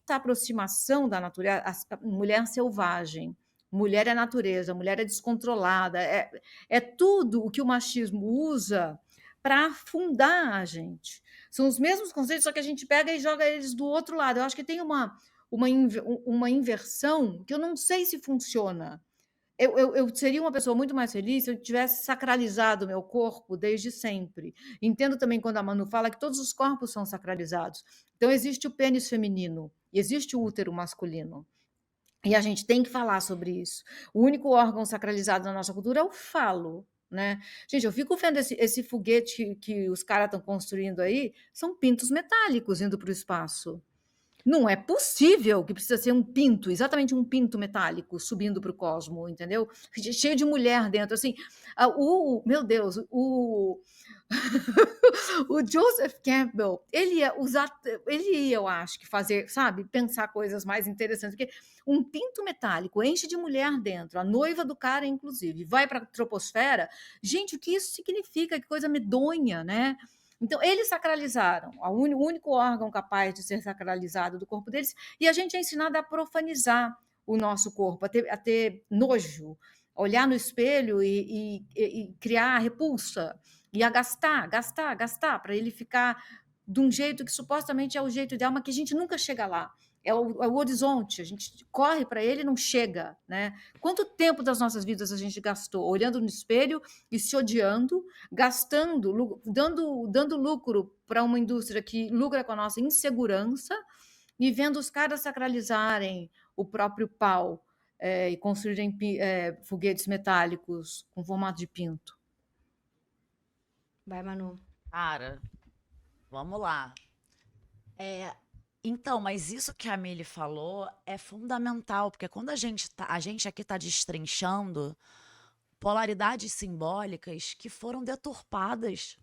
aproximação da natureza, a mulher selvagem, mulher é natureza, mulher é descontrolada, é tudo o que o machismo usa para afundar a gente. São os mesmos conceitos, só que a gente pega e joga eles do outro lado. Eu acho que tem uma inversão que eu não sei se funciona. Eu seria uma pessoa muito mais feliz se eu tivesse sacralizado o meu corpo desde sempre. Entendo também quando a Manu fala que todos os corpos são sacralizados. Então, existe o pênis feminino e existe o útero masculino. E a gente tem que falar sobre isso. O único órgão sacralizado na nossa cultura é o falo, né? Gente, eu fico vendo esse foguete que os caras estão construindo aí, são pintos metálicos indo para o espaço. Não é possível que precisa ser um pinto, exatamente um pinto metálico subindo para o cosmo, entendeu? Cheio de mulher dentro, assim. Meu Deus, o Joseph Campbell, ele ia, eu acho, que fazer, sabe, pensar coisas mais interessantes, porque um pinto metálico enche de mulher dentro, a noiva do cara, inclusive, vai para a troposfera. Gente, o que isso significa? Que coisa medonha, né? Então, eles sacralizaram, o único órgão capaz de ser sacralizado do corpo deles, e a gente é ensinado a profanizar o nosso corpo, a ter nojo, olhar no espelho e criar repulsa, e a gastar, para ele ficar de um jeito que supostamente é o jeito ideal, mas que a gente nunca chega lá. É o horizonte, a gente corre para ele e não chega, né? Quanto tempo das nossas vidas a gente gastou olhando no espelho e se odiando, gastando, dando lucro para uma indústria que lucra com a nossa insegurança e vendo os caras sacralizarem o próprio pau e construírem foguetes metálicos com formato de pinto. Vai, Manu. Cara, vamos lá. Então, mas isso que a Mili falou é fundamental, porque quando a gente aqui está destrinchando polaridades simbólicas que foram deturpadas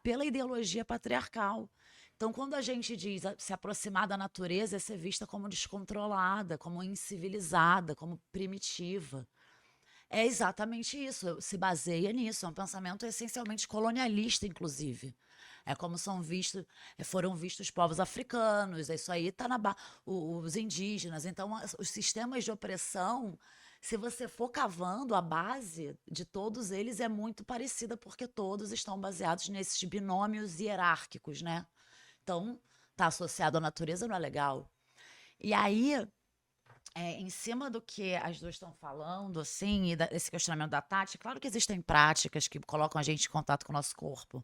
pela ideologia patriarcal. Então, quando a gente diz se aproximar da natureza, é ser vista como descontrolada, como incivilizada, como primitiva. É exatamente isso, se baseia nisso, é um pensamento essencialmente colonialista, inclusive. É como foram vistos os povos africanos, isso aí está os indígenas. Então, os sistemas de opressão, se você for cavando, a base de todos eles é muito parecida, porque todos estão baseados nesses binômios hierárquicos, né? Então, tá associado à natureza não é legal. E aí, em cima do que as duas estão falando, assim, e desse questionamento da Tati, claro que existem práticas que colocam a gente em contato com o nosso corpo,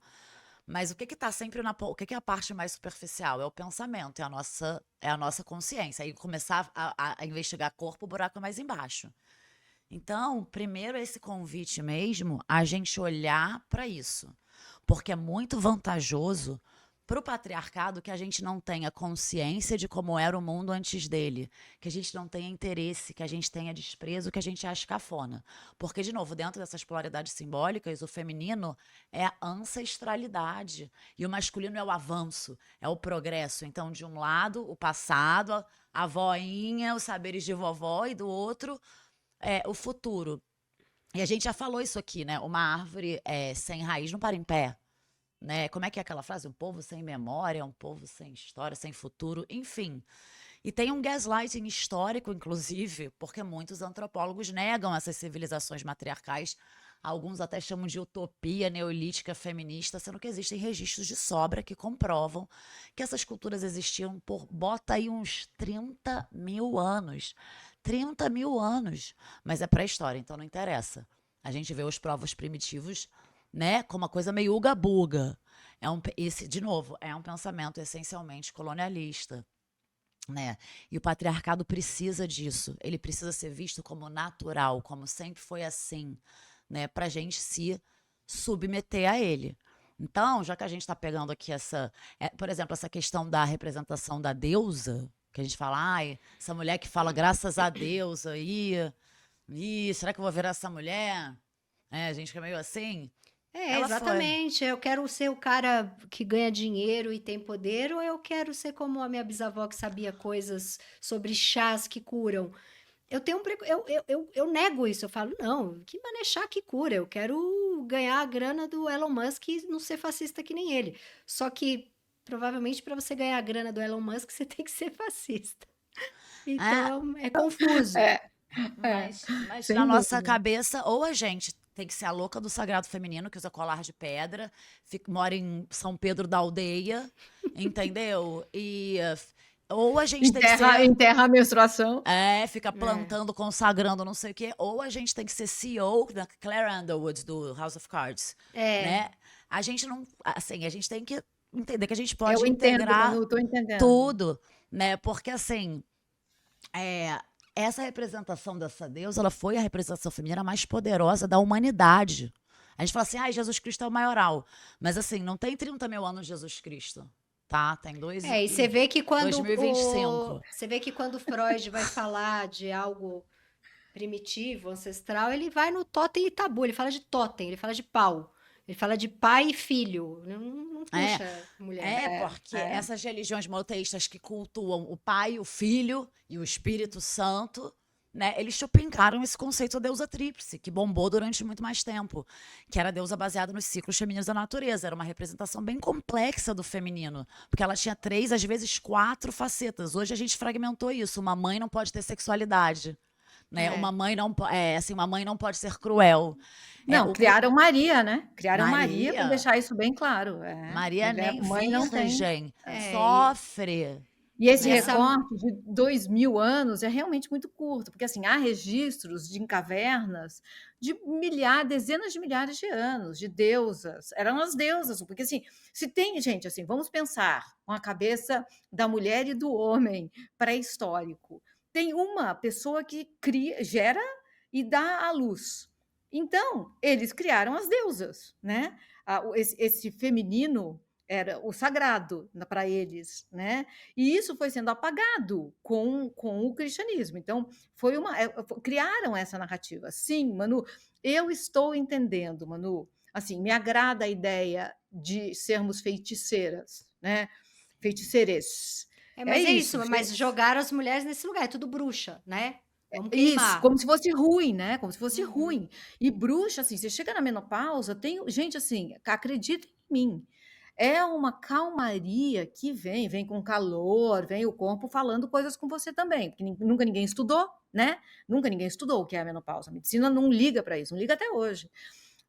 mas o que está sempre o que é a parte mais superficial? É o pensamento, é a nossa consciência. Aí começar a investigar corpo, o buraco é mais embaixo. Então, primeiro esse convite mesmo, a gente olhar para isso, porque é muito vantajoso para o patriarcado que a gente não tenha consciência de como era o mundo antes dele, que a gente não tenha interesse, que a gente tenha desprezo, que a gente ache cafona. Porque, de novo, dentro dessas polaridades simbólicas, o feminino é a ancestralidade e o masculino é o avanço, é o progresso. Então, de um lado, o passado, a voinha, os saberes de vovó, e do outro, o futuro. E a gente já falou isso aqui, né? Uma árvore sem raiz não para em pé. Né? Como é que é aquela frase? Um povo sem memória, um povo sem história, sem futuro, enfim. E tem um gaslighting histórico, inclusive, porque muitos antropólogos negam essas civilizações matriarcais. Alguns até chamam de utopia neolítica feminista, sendo que existem registros de sobra que comprovam que essas culturas existiam bota aí uns 30 mil anos. 30 mil anos. Mas é pré-história, então não interessa. A gente vê os povos primitivos, né, como uma coisa meio uga-buga. De novo, é um pensamento essencialmente colonialista, né? E o patriarcado precisa disso. Ele precisa ser visto como natural, como sempre foi assim, né, para a gente se submeter a ele. Então, já que a gente está pegando aqui por exemplo, essa questão da representação da deusa, que a gente fala, ai, essa mulher que fala graças a Deus aí, será que eu vou virar essa mulher? A gente fica meio assim. Ela foi. Exatamente. Eu quero ser o cara que ganha dinheiro e tem poder, ou eu quero ser como a minha bisavó que sabia coisas sobre chás que curam? Eu tenho eu nego isso. Eu falo, não, que mané chá que cura? Eu quero ganhar a grana do Elon Musk e não ser fascista que nem ele. Só que, provavelmente, para você ganhar a grana do Elon Musk, você tem que ser fascista. Então, é confuso. Mas sem na nossa dúvida. cabeça, ou a gente tem que ser a louca do sagrado feminino, que usa colar de pedra, mora em São Pedro da Aldeia, entendeu? Ou a gente tem que ser... Enterra a menstruação. Fica plantando, consagrando, não sei o quê. Ou a gente tem que ser CEO da Claire Underwood, do House of Cards. Né? A gente não... Assim, a gente tem que entender que a gente pode integrar Manu, tô entendendo. tudo, né? Porque, assim... Essa representação dessa deusa, ela foi a representação feminina mais poderosa da humanidade. A gente fala assim, Jesus Cristo é o maioral. Mas assim, não tem 30 mil anos de Jesus Cristo, tá? Tem e você vê que quando 2025. Você vê que quando Freud vai falar de algo primitivo, ancestral, ele vai no totem e tabu, ele fala de totem, ele fala de pau. Ele fala de pai e filho, não puxa mulher. Porque essas religiões monoteístas que cultuam o pai, o filho e o Espírito Santo, né, eles chupincaram esse conceito da deusa tríplice, que bombou durante muito mais tempo, que era a deusa baseada nos ciclos femininos da natureza. Era uma representação bem complexa do feminino, porque ela tinha 3, às vezes 4 facetas. Hoje a gente fragmentou isso. Uma mãe não pode ter sexualidade. Né? Uma mãe não pode ser cruel. Não, criaram Maria, né? Criaram Maria para Maria. deixar isso bem claro. Maria nem mãe não tem. virgem, sofre. E esse recorte de 2000 anos é realmente muito curto, porque assim, há registros em cavernas de dezenas de milhares de anos, de deusas. Eram as deusas, porque assim, se tem, gente, assim, vamos pensar com a cabeça da mulher e do homem pré-histórico. Tem uma pessoa que gera e dá à luz. Então, eles criaram as deusas, né? Esse feminino era o sagrado para eles, né? E isso foi sendo apagado com o cristianismo. Então, criaram essa narrativa. Sim, Manu, eu estou entendendo, Manu. Assim, me agrada a ideia de sermos feiticeiras, né? Feiticeires. Mas é Isso. isso, mas jogaram as mulheres nesse lugar, é tudo bruxa, né? Vamos Isso, queimar. como se fosse ruim, né? Como se fosse Uhum. ruim. E bruxa, assim, você chega na menopausa, tem gente assim, acredita em mim. É uma calmaria que vem com calor, vem o corpo falando coisas com você também, porque nunca ninguém estudou, né? Nunca ninguém estudou o que é a menopausa. A medicina não liga para isso, não liga até hoje.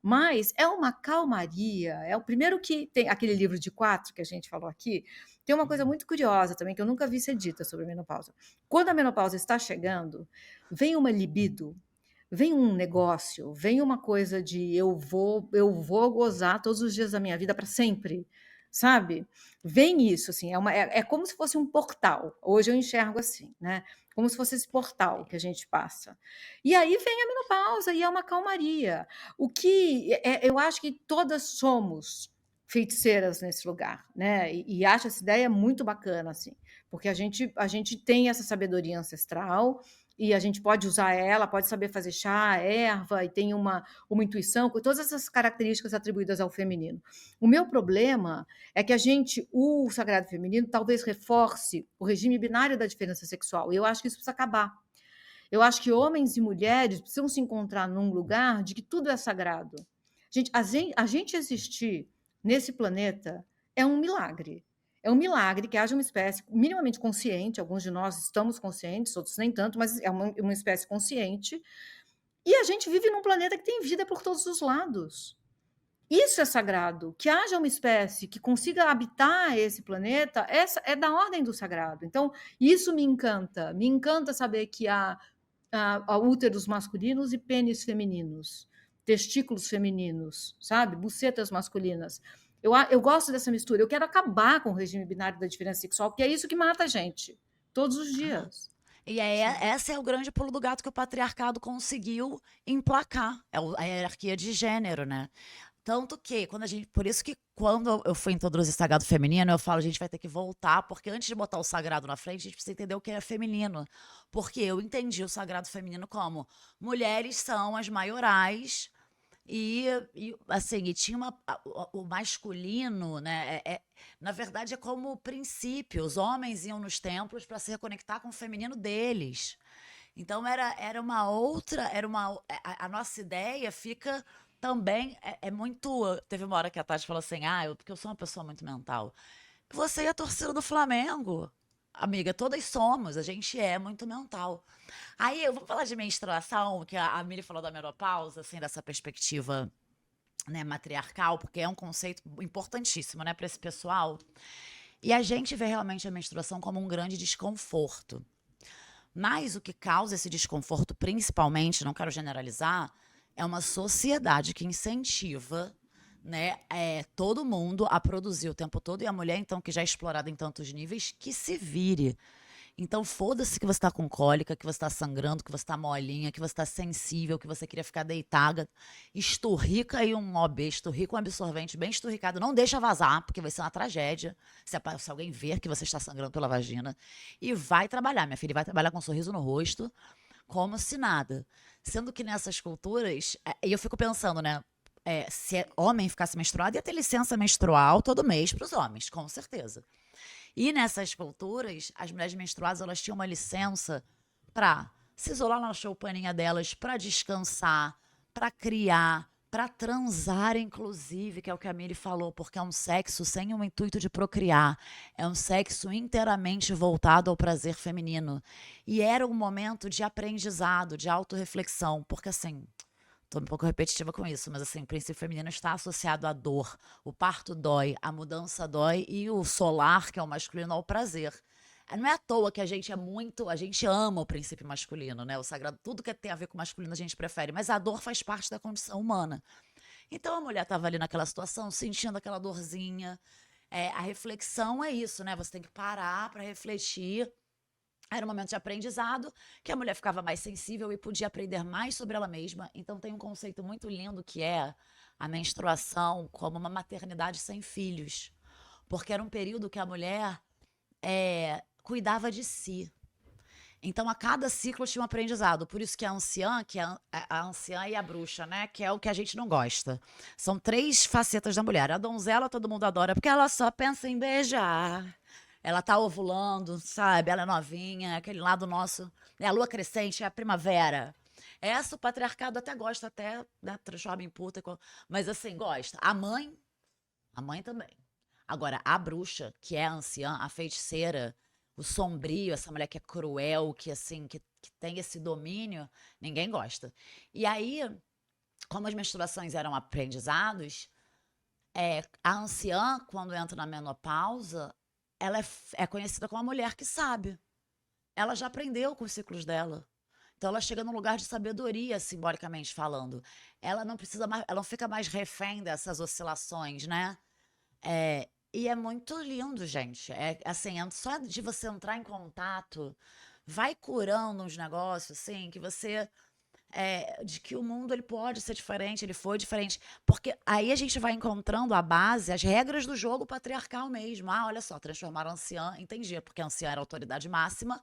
Mas é uma calmaria. É o primeiro que tem aquele livro de 4 que a gente falou aqui. Tem uma coisa muito curiosa também que eu nunca vi ser dita sobre a menopausa. Quando a menopausa está chegando, vem uma libido, vem um negócio, vem uma coisa de eu vou gozar todos os dias da minha vida para sempre, sabe? Vem isso, assim, é como se fosse um portal. Hoje eu enxergo assim, né? Como se fosse esse portal que a gente passa. E aí vem a menopausa e é uma calmaria. Eu acho que todas somos feiticeiras nesse lugar, né? E acho essa ideia muito bacana, assim, porque a gente tem essa sabedoria ancestral e a gente pode usar ela, pode saber fazer chá, erva, e tem uma intuição, com todas essas características atribuídas ao feminino. O meu problema é que o sagrado feminino, talvez reforce o regime binário da diferença sexual, e eu acho que isso precisa acabar. Eu acho que homens e mulheres precisam se encontrar num lugar de que tudo é sagrado. A gente existir nesse planeta é um milagre. É um milagre que haja uma espécie minimamente consciente, alguns de nós estamos conscientes, outros nem tanto, mas é uma espécie consciente, e a gente vive num planeta que tem vida por todos os lados. Isso é sagrado. Que haja uma espécie que consiga habitar esse planeta, essa é da ordem do sagrado. Então, isso me encanta. Me encanta saber que há úteros masculinos e pênis femininos, testículos femininos, sabe? Bucetas masculinas. Eu gosto dessa mistura. Eu quero acabar com o regime binário da diferença sexual, porque é isso que mata a gente, todos os dias. E esse é o grande pulo do gato que o patriarcado conseguiu emplacar, a hierarquia de gênero, né? Tanto que, por isso que quando eu fui introduzir sagrado feminino, eu falo, a gente vai ter que voltar, porque antes de botar o sagrado na frente, a gente precisa entender o que é feminino. Porque eu entendi o sagrado feminino como mulheres são as maiorais assim, e tinha o masculino, né? Na verdade, é como princípio. Os homens iam nos templos para se reconectar com o feminino deles. Então, era uma outra. A nossa ideia fica também. É muito. Teve uma hora que a Tati falou assim: porque eu sou uma pessoa muito mental. Você e a torcida do Flamengo. Amiga, todas somos, a gente é muito mental. Aí eu vou falar de menstruação, que a Miri falou da menopausa, assim, dessa perspectiva, né, matriarcal, porque é um conceito importantíssimo, né, para esse pessoal. E a gente vê realmente a menstruação como um grande desconforto. Mas o que causa esse desconforto, principalmente, não quero generalizar, é uma sociedade que incentiva, né, todo mundo a produzir o tempo todo, e a mulher, então, que já é explorada em tantos níveis, que se vire. Então, foda-se que você tá com cólica, que você tá sangrando, que você tá molinha, que você tá sensível, que você queria ficar deitada. Esturrica aí um OB, esturrica um absorvente bem esturricado. Não deixa vazar, porque vai ser uma tragédia se alguém ver que você está sangrando pela vagina. E vai trabalhar, minha filha, vai trabalhar com um sorriso no rosto, como se nada. Sendo que nessas culturas, e eu fico pensando, né? Se homem ficasse menstruado, ia ter licença menstrual todo mês para os homens, com certeza. E nessas culturas, as mulheres menstruadas, elas tinham uma licença para se isolar na choupaninha delas, para descansar, para criar, para transar, inclusive, que é o que a Miri falou, porque é um sexo sem o intuito de procriar. É um sexo inteiramente voltado ao prazer feminino. E era um momento de aprendizado, de autorreflexão, porque assim... Tô um pouco repetitiva com isso, mas assim, o princípio feminino está associado à dor. O parto dói, a mudança dói e o solar, que é o masculino, ao prazer. Não é à toa que a gente ama o princípio masculino, né? O sagrado, tudo que tem a ver com o masculino a gente prefere, mas a dor faz parte da condição humana. Então a mulher estava ali naquela situação, sentindo aquela dorzinha. A reflexão é isso, né? Você tem que parar para refletir. Era um momento de aprendizado, que a mulher ficava mais sensível e podia aprender mais sobre ela mesma. Então tem um conceito muito lindo que é a menstruação como uma maternidade sem filhos. porque era um período que a mulher cuidava de si. Então, a cada ciclo tinha um aprendizado. Por isso que a anciã, que é a anciã e a bruxa, né? Que é o que a gente não gosta. São 3 facetas da mulher. A donzela todo mundo adora, porque ela só pensa em beijar. Ela tá ovulando, sabe? Ela é novinha, aquele lado nosso. É a lua crescente, é a primavera. Essa o patriarcado até gosta, até, né, transforma em puta. Mas assim, gosta. A mãe também. Agora, a bruxa, que é a anciã, a feiticeira, o sombrio, essa mulher que é cruel, que assim, que tem esse domínio, ninguém gosta. E aí, como as menstruações eram aprendizados, a anciã, quando entra na menopausa, ela é conhecida como a mulher que sabe. Ela já aprendeu com os ciclos dela. Então ela chega num lugar de sabedoria, simbolicamente falando. Ela não precisa mais, ela não fica mais refém dessas oscilações, né? E é muito lindo, gente. É assim, só de você entrar em contato, vai curando uns negócios, assim, que você. De que o mundo ele pode ser diferente, ele foi diferente. Porque aí a gente vai encontrando a base, as regras do jogo patriarcal mesmo. Ah, olha só, transformaram a anciã, entendi, porque a anciã era a autoridade máxima.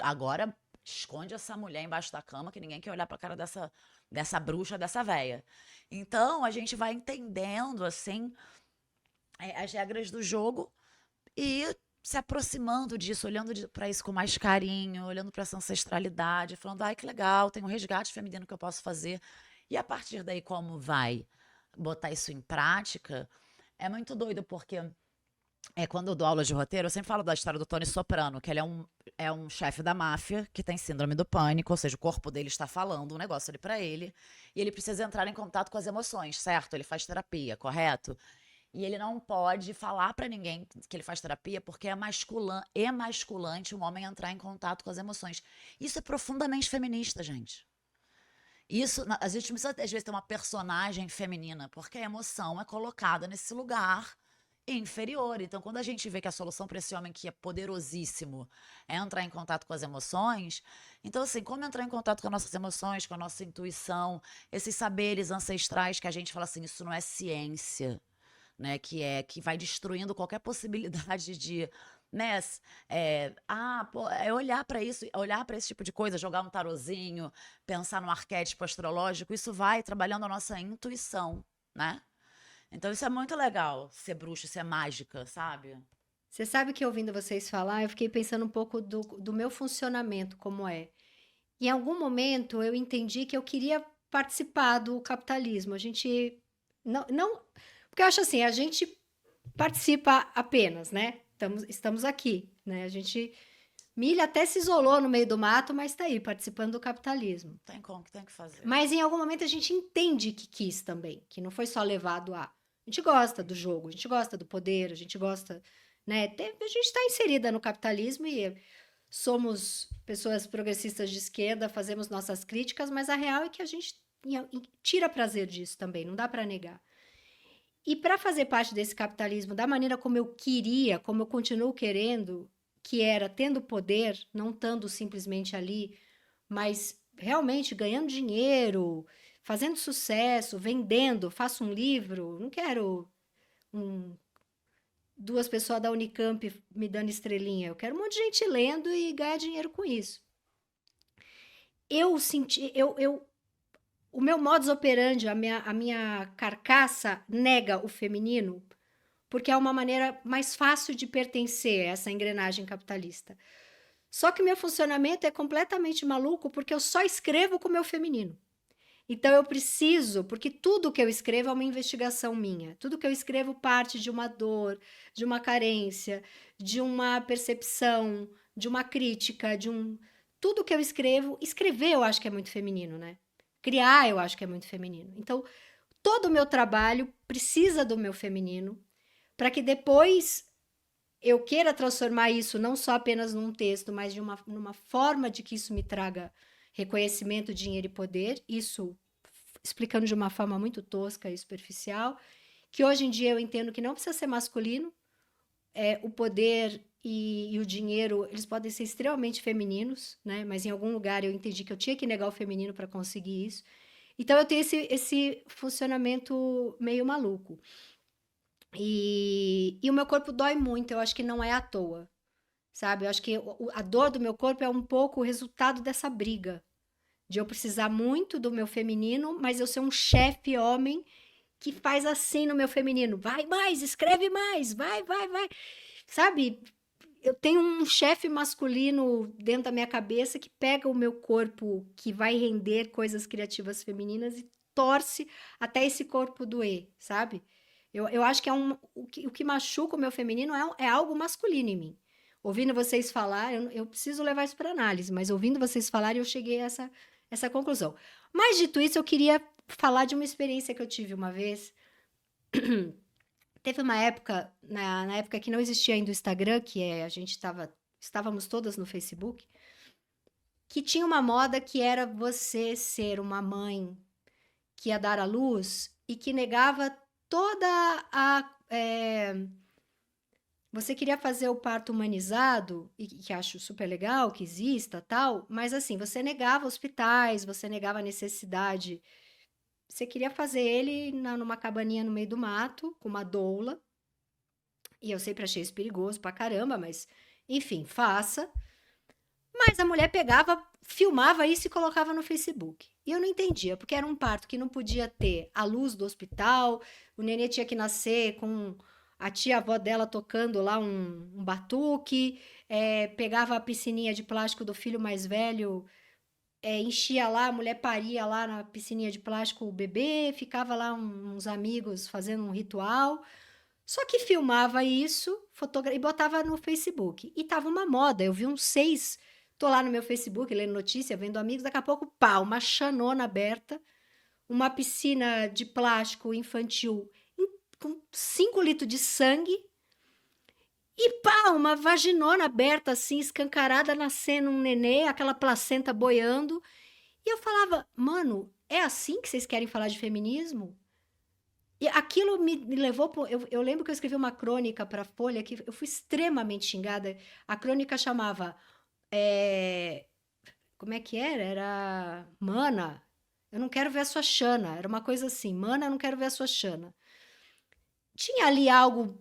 Agora esconde essa mulher embaixo da cama, que ninguém quer olhar pra cara dessa bruxa, dessa véia. Então a gente vai entendendo, assim, as regras do jogo e se aproximando disso, olhando para isso com mais carinho, olhando para essa ancestralidade, falando, ai, que legal, tem um resgate feminino que eu posso fazer. E a partir daí, como vai botar isso em prática, é muito doido, porque quando eu dou aula de roteiro, eu sempre falo da história do Tony Soprano, que ele é um chefe da máfia que tem síndrome do pânico, ou seja, o corpo dele está falando um negócio ali para ele, e ele precisa entrar em contato com as emoções, certo? Ele faz terapia, correto? E ele não pode falar pra ninguém que ele faz terapia porque é emasculante um homem entrar em contato com as emoções. Isso é profundamente feminista, gente. Isso, a gente não precisa, às vezes, ter uma personagem feminina, porque a emoção é colocada nesse lugar inferior. Então, quando a gente vê que a solução para esse homem que é poderosíssimo é entrar em contato com as emoções, então, assim, como entrar em contato com as nossas emoções, com a nossa intuição, esses saberes ancestrais que a gente fala assim, isso não é ciência, né, que vai destruindo qualquer possibilidade de, né, olhar para isso, olhar para esse tipo de coisa, jogar um tarozinho, pensar no arquétipo astrológico, isso vai trabalhando a nossa intuição, né? Então isso é muito legal, ser bruxa, ser mágica, sabe? Você sabe que ouvindo vocês falar, eu fiquei pensando um pouco do meu funcionamento, como é. Em algum momento eu entendi que eu queria participar do capitalismo. A gente não, porque eu acho assim, a gente participa apenas, né? Estamos aqui, né? A gente Milha até se isolou no meio do mato, mas está aí participando do capitalismo. Tem como que tem que fazer. Mas em algum momento a gente entende que quis também, que não foi só levado a. A gente gosta do jogo, a gente gosta do poder, a gente gosta, né? A gente está inserida no capitalismo e somos pessoas progressistas de esquerda, fazemos nossas críticas, mas a real é que a gente tira prazer disso também, não dá para negar. E para fazer parte desse capitalismo da maneira como eu queria, como eu continuo querendo, que era tendo poder, não estando simplesmente ali, mas realmente ganhando dinheiro, fazendo sucesso, vendendo, faço um livro, não quero duas pessoas da Unicamp me dando estrelinha, eu quero um monte de gente lendo e ganhar dinheiro com isso. O meu modus operandi, a minha carcaça nega o feminino, porque é uma maneira mais fácil de pertencer a essa engrenagem capitalista. Só que meu funcionamento é completamente maluco porque eu só escrevo com o meu feminino. Então eu preciso, porque tudo que eu escrevo é uma investigação minha. Tudo que eu escrevo parte de uma dor, de uma carência, de uma percepção, de uma crítica, tudo que eu escrevo, escrever eu acho que é muito feminino, né? Criar eu acho que é muito feminino. Então, todo o meu trabalho precisa do meu feminino para que depois eu queira transformar isso não só apenas num texto, mas numa forma de que isso me traga reconhecimento, dinheiro e poder, isso explicando de uma forma muito tosca e superficial, que hoje em dia eu entendo que não precisa ser masculino, o poder e o dinheiro, eles podem ser extremamente femininos, né? Mas em algum lugar eu entendi que eu tinha que negar o feminino para conseguir isso. Então eu tenho esse funcionamento meio maluco. E o meu corpo dói muito, eu acho que não é à toa, sabe? Eu acho que a dor do meu corpo é um pouco o resultado dessa briga, de eu precisar muito do meu feminino, mas eu ser um chefe homem que faz assim no meu feminino. Vai mais, escreve mais, vai, vai, vai. Sabe? Eu tenho um chefe masculino dentro da minha cabeça que pega o meu corpo, que vai render coisas criativas femininas e torce até esse corpo doer, sabe? Eu acho que o que machuca o meu feminino é algo masculino em mim. Ouvindo vocês falar, eu preciso levar isso para análise, mas ouvindo vocês falar, eu cheguei a essa conclusão. Mas dito isso, eu queria falar de uma experiência que eu tive uma vez. Teve uma época, na época que não existia ainda o Instagram, que a gente estávamos todas no Facebook, que tinha uma moda que era você ser uma mãe que ia dar à luz e que negava toda a. Você queria fazer o parto humanizado, e que acho super legal que exista, tal, mas assim, você negava hospitais, você negava a necessidade. Você queria fazer ele numa cabaninha no meio do mato, com uma doula. E eu sempre achei isso perigoso pra caramba, mas enfim, faça. Mas a mulher pegava, filmava isso e colocava no Facebook. E eu não entendia, porque era um parto que não podia ter a luz do hospital, o nenê tinha que nascer com a tia-avó dela tocando lá um batuque, pegava a piscininha de plástico do filho mais velho, enchia lá, a mulher paria lá na piscininha de plástico o bebê, ficava lá uns amigos fazendo um ritual. Só que filmava isso e botava no Facebook. E tava uma moda. Eu vi uns 6. Tô lá no meu Facebook lendo notícia, vendo amigos. Daqui a pouco, pá, uma xanona aberta, uma piscina de plástico infantil com 5 litros de sangue. E pá, uma vaginona aberta assim, escancarada, nascendo um nenê, aquela placenta boiando. E eu falava, mano, é assim que vocês querem falar de feminismo? E aquilo me levou. Eu lembro que eu escrevi uma crônica para a Folha que eu fui extremamente xingada. A crônica chamava. Como é que era? Era. Mana, eu não quero ver a sua Xana. Era uma coisa assim. Mana, eu não quero ver a sua Xana. Tinha ali algo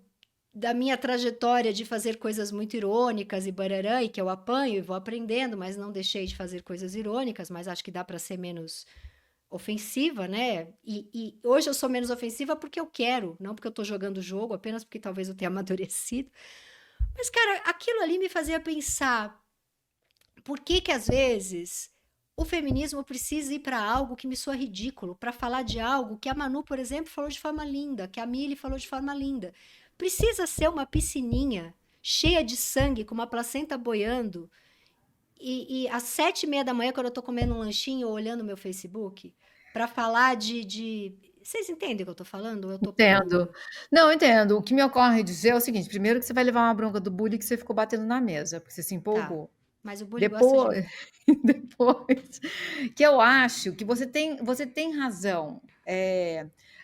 da minha trajetória de fazer coisas muito irônicas e bararã, e que eu apanho e vou aprendendo, mas não deixei de fazer coisas irônicas, mas acho que dá para ser menos ofensiva, né? E hoje eu sou menos ofensiva porque eu quero, não porque eu tô jogando o jogo, apenas porque talvez eu tenha amadurecido. Mas, cara, aquilo ali me fazia pensar por que que às vezes o feminismo precisa ir para algo que me soa ridículo, para falar de algo que a Manu, por exemplo, falou de forma linda, que a Mili falou de forma linda. Precisa ser uma piscininha cheia de sangue, com uma placenta boiando, e às 7:30 da manhã, quando eu tô comendo um lanchinho ou olhando meu Facebook, para falar de. Vocês entendem o que eu tô falando? Ou eu tô Entendo. Não, entendo. O que me ocorre dizer é o seguinte: primeiro, que você vai levar uma bronca do bully que você ficou batendo na mesa, porque você se Tá. empolgou. Mas o bully gosta de Depois, mim. depois que eu acho que você tem razão.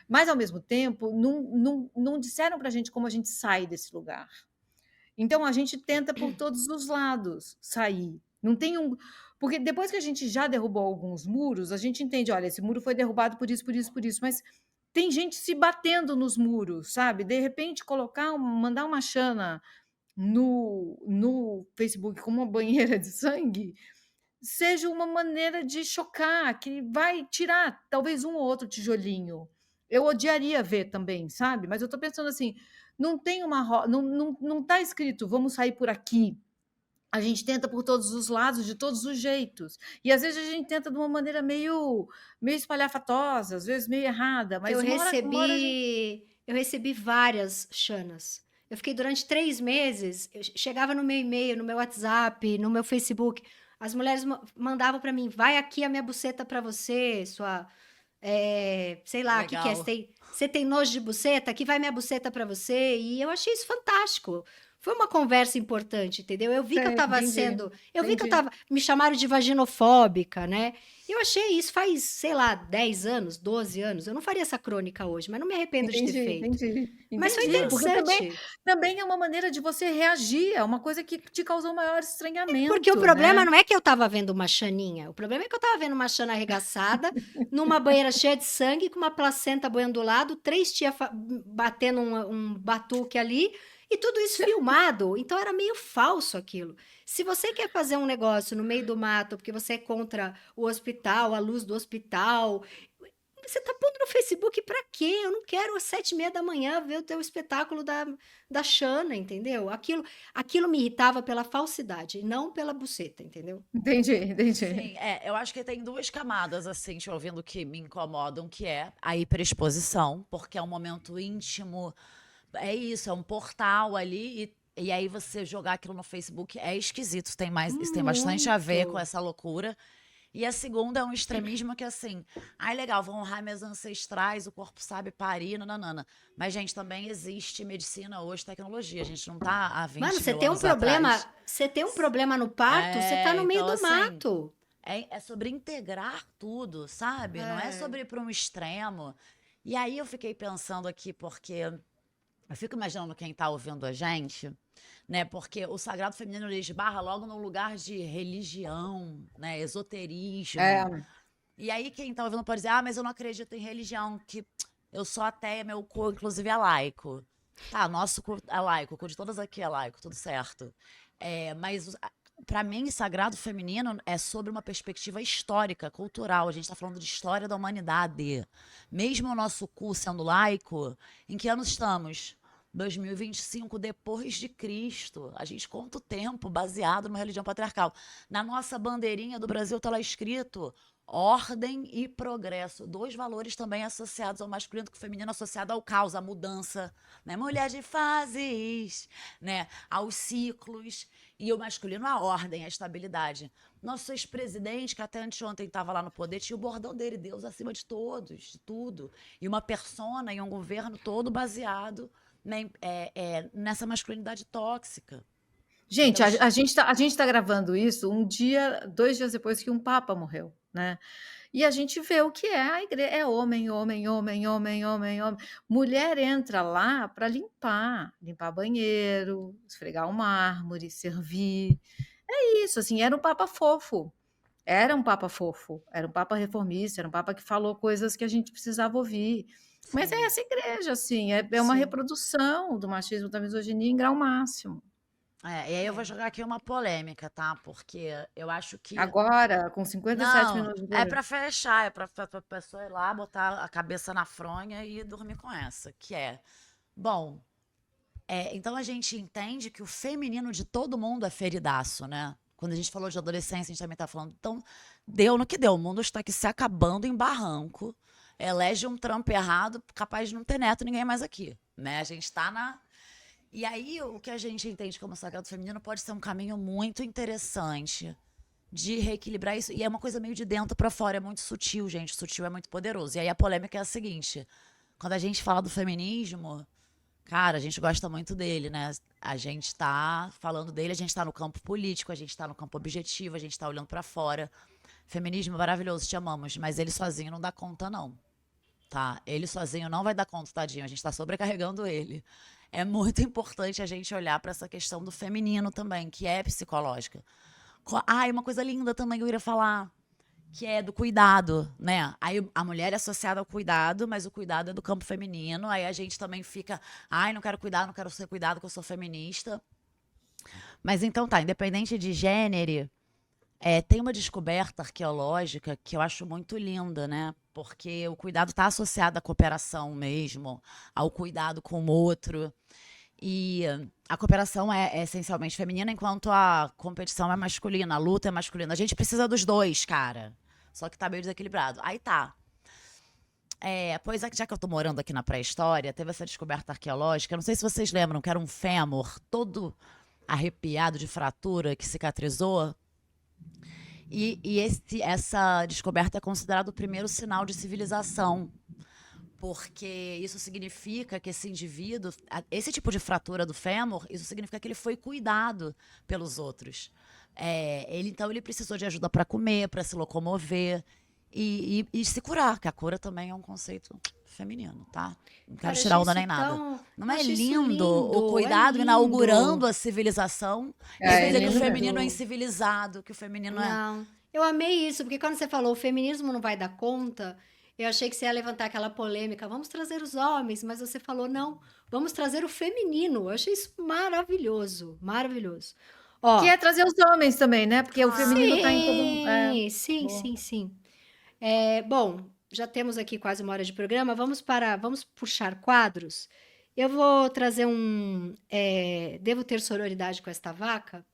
Mas, ao mesmo tempo, não disseram para a gente como a gente sai desse lugar. Então, a gente tenta por todos os lados sair. Não tem um. Porque depois que a gente já derrubou alguns muros, a gente entende, olha, esse muro foi derrubado por isso, por isso, por isso, mas tem gente se batendo nos muros, sabe? De repente, mandar uma Xana no Facebook com uma banheira de sangue seja uma maneira de chocar, que vai tirar talvez um ou outro tijolinho. Eu odiaria ver também, sabe? Mas eu estou pensando assim, não tem não está escrito vamos sair por aqui. A gente tenta por todos os lados, de todos os jeitos. E às vezes a gente tenta de uma maneira meio espalhafatosa, às vezes meio errada, Eu mas uma hora a gente. recebi várias Xanas. Eu fiquei durante 3 meses, chegava no meu e-mail, no meu WhatsApp, no meu Facebook, as mulheres mandavam para mim, vai aqui a minha buceta para você, sua, sei lá, o que que é? Legal. Você tem nojo de buceta? Aqui vai minha buceta para você. E eu achei isso fantástico. Foi uma conversa importante, entendeu? Eu vi que eu Sei, estava entendi, sendo. Eu vi que eu entendi. estava. Me chamaram de vaginofóbica, né? Eu achei isso faz, sei lá, 10 anos, 12 anos. Eu não faria essa crônica hoje, mas não me arrependo de ter Entendi, feito. entendi, Mas foi entendi. Porque interessante. também é uma maneira de você reagir, é uma coisa que te causou maior Porque o estranhamento, problema né? não é que eu estava vendo uma Xaninha. O problema é que eu estava vendo uma Xana arregaçada, numa banheira cheia de sangue, com uma placenta boiando do lado, 3 tias batendo um batuque ali, e tudo isso filmado. Então era meio falso aquilo. Se você quer fazer um negócio no meio do mato, porque você é contra o hospital, a luz do hospital, você tá pondo no Facebook pra quê? Eu não quero às 7h30 da manhã ver o teu espetáculo da Xana, entendeu? Aquilo me irritava pela falsidade, não pela buceta, entendeu? Entendi, entendi. Sim, eu acho que tem duas camadas, assim, te ouvindo que me incomodam, que é a hiperexposição, porque é um momento íntimo, é isso, é um portal ali, e aí você jogar aquilo no Facebook é esquisito, isso tem bastante a ver com Muito. essa loucura. E a segunda é um extremismo que, assim, ai, legal, vou honrar meus ancestrais, o corpo sabe parir, nananana. Mas, gente, também existe medicina hoje, tecnologia. A gente não tá há Mano, 20 você mil tem um anos problema, atrás. você tem um problema no parto, você tá no meio Então, do assim, mato. é sobre integrar tudo, sabe? Não é É. sobre ir para um extremo. E aí eu fiquei pensando aqui, porque eu fico imaginando quem tá ouvindo a gente, né? Porque o sagrado feminino ele esbarra logo num lugar de religião, né? Esoterismo. E aí quem tá ouvindo pode dizer, ah, mas eu não acredito em religião, que eu sou ateia, meu cu, inclusive, é laico. Tá, nosso cu é laico, o cu de todas aqui é laico, tudo certo. Mas para mim, sagrado feminino é sobre uma perspectiva histórica, cultural. A gente está falando de história da humanidade. Mesmo o nosso cu sendo laico, em que ano estamos? 2025 depois de Cristo. A gente conta o tempo baseado numa religião patriarcal. Na nossa bandeirinha do Brasil está lá escrito ordem e progresso. 2 valores também associados ao masculino e ao feminino, associado ao caos, à mudança, né? Mulher de fases, né? Aos ciclos. E o masculino, a ordem, a estabilidade. Nosso ex-presidente, que até anteontem estava lá no poder, tinha o bordão dele, Deus acima de todos, de tudo. E uma persona e um governo todo baseado, né, nessa masculinidade tóxica. Gente, Então, a gente tá gravando isso 2 dias depois que um papa morreu, né? E a gente vê o que é a igreja. É homem, homem, homem, homem, homem, homem. Mulher entra lá para limpar banheiro, esfregar o mármore, servir. É isso, assim, era um papa fofo. Era um papa fofo, era um papa reformista, era um papa que falou coisas que a gente precisava ouvir. Mas é sim. essa igreja, assim, é uma Sim. reprodução do machismo, da misoginia em grau máximo. E aí eu vou jogar aqui uma polêmica, tá? Porque eu acho que. Agora, com 57 Não, minutos de é programa. pra fechar, é pra pessoa ir lá, botar a cabeça na fronha e dormir com essa, que é. Bom, então a gente entende que o feminino de todo mundo é feridaço, né? Quando a gente falou de adolescência, a gente também tá falando. Então, deu no que deu. O mundo está aqui se acabando em barranco. Elege um Trump errado, capaz de não ter neto ninguém mais aqui, né? A gente tá na. E aí, o que a gente entende como sagrado feminino pode ser um caminho muito interessante de reequilibrar isso. E é uma coisa meio de dentro pra fora, é muito sutil, gente. Sutil é muito poderoso. E aí a polêmica é a seguinte: quando a gente fala do feminismo, cara, a gente gosta muito dele, né? A gente tá falando dele, a gente tá no campo político, a gente tá no campo objetivo, a gente tá olhando pra fora. Feminismo maravilhoso, te amamos, mas ele sozinho não dá conta, não. Tá? Ele sozinho não vai dar conta, tadinho. A gente tá sobrecarregando ele. É muito importante a gente olhar pra essa questão do feminino também, que é psicológica. E uma coisa linda também que eu queria falar, que é do cuidado, né? Aí a mulher é associada ao cuidado, mas o cuidado é do campo feminino. Aí a gente também fica, não quero cuidar, não quero ser cuidado, que eu sou feminista. Mas então tá, independente de gênero, tem uma descoberta arqueológica que eu acho muito linda, né? Porque o cuidado está associado à cooperação mesmo, ao cuidado com o outro. E a cooperação é essencialmente feminina, enquanto a competição é masculina, a luta é masculina. A gente precisa dos dois, cara. Só que tá meio desequilibrado. Aí tá. Pois é, já que eu tô morando aqui na pré-história, teve essa descoberta arqueológica. Não sei se vocês lembram que era um fêmur todo arrepiado de fratura que cicatrizou. E essa descoberta é considerada o primeiro sinal de civilização. Porque isso significa que esse indivíduo, esse tipo de fratura do fêmur, isso significa que ele foi cuidado pelos outros. Então ele precisou de ajuda para comer, para se locomover e se curar, que a cura também é um conceito feminino, tá? Não quero Cara, tirar achei onda isso nem nada. tão. Não é Acho isso lindo o lindo, é cuidado lindo. inaugurando a civilização e É dizer que o lindo feminino é mesmo. incivilizado, que o feminino é. Não, eu amei isso, porque quando você falou o feminismo não vai dar conta, eu achei que você ia levantar aquela polêmica, vamos trazer os homens, mas você falou não, vamos trazer o feminino. Eu achei isso maravilhoso, maravilhoso. Que Ó, é trazer os homens também, né? Porque o feminino tá em todo. sim, Boa. sim, sim. Bom, já temos aqui quase uma hora de programa, vamos puxar quadros. Eu vou trazer devo ter sororidade com esta vaca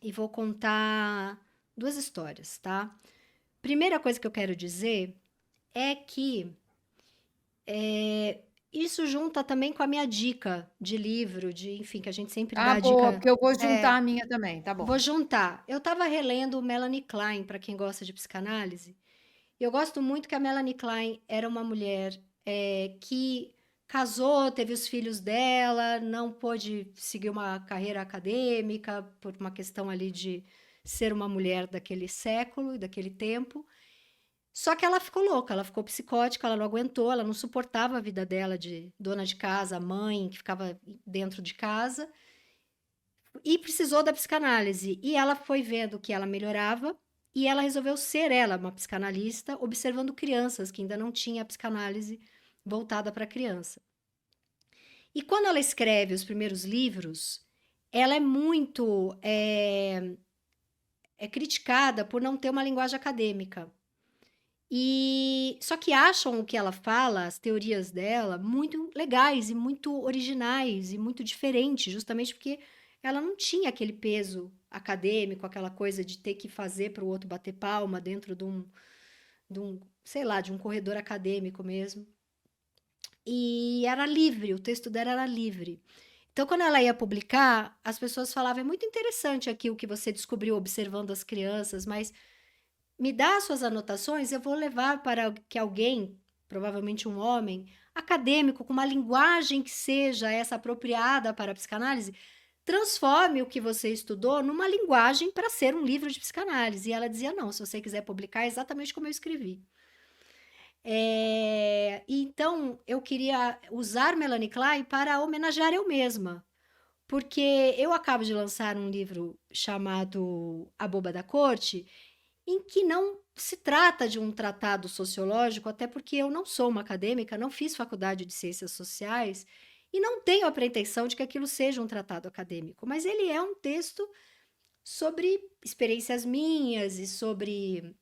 e vou contar duas histórias, tá? Primeira coisa que eu quero dizer é que isso junta também com a minha dica de livro, enfim, que a gente sempre dá a Boa, dica. porque eu vou juntar a minha também, tá Vou bom. juntar. Eu estava relendo Melanie Klein, para quem gosta de psicanálise. Eu gosto muito que a Melanie Klein era uma mulher que casou, teve os filhos dela, não pôde seguir uma carreira acadêmica por uma questão ali de ser uma mulher daquele século e daquele tempo. Só que ela ficou louca, ela ficou psicótica, ela não aguentou, ela não suportava a vida dela de dona de casa, mãe que ficava dentro de casa e precisou da psicanálise. E ela foi vendo que ela melhorava e ela resolveu ser ela, uma psicanalista, observando crianças que ainda não tinha a psicanálise voltada para criança. E quando ela escreve os primeiros livros, ela é muito criticada por não ter uma linguagem acadêmica. E só que acham o que ela fala, as teorias dela, muito legais e muito originais e muito diferentes, justamente porque ela não tinha aquele peso acadêmico, aquela coisa de ter que fazer para o outro bater palma dentro sei lá, de um corredor acadêmico mesmo. E era livre, o texto dela era livre. Então, quando ela ia publicar, as pessoas falavam: é muito interessante aqui o que você descobriu observando as crianças, mas me dá as suas anotações, eu vou levar para que alguém, provavelmente um homem, acadêmico, com uma linguagem que seja essa apropriada para a psicanálise, transforme o que você estudou numa linguagem para ser um livro de psicanálise. E ela dizia: não, se você quiser publicar, é exatamente como eu escrevi. Então, eu queria usar Melanie Klein para homenagear eu mesma, porque eu acabo de lançar um livro chamado A Boba da Corte, em que não se trata de um tratado sociológico, até porque eu não sou uma acadêmica, não fiz faculdade de ciências sociais e não tenho a pretensão de que aquilo seja um tratado acadêmico, mas ele é um texto sobre experiências minhas e sobre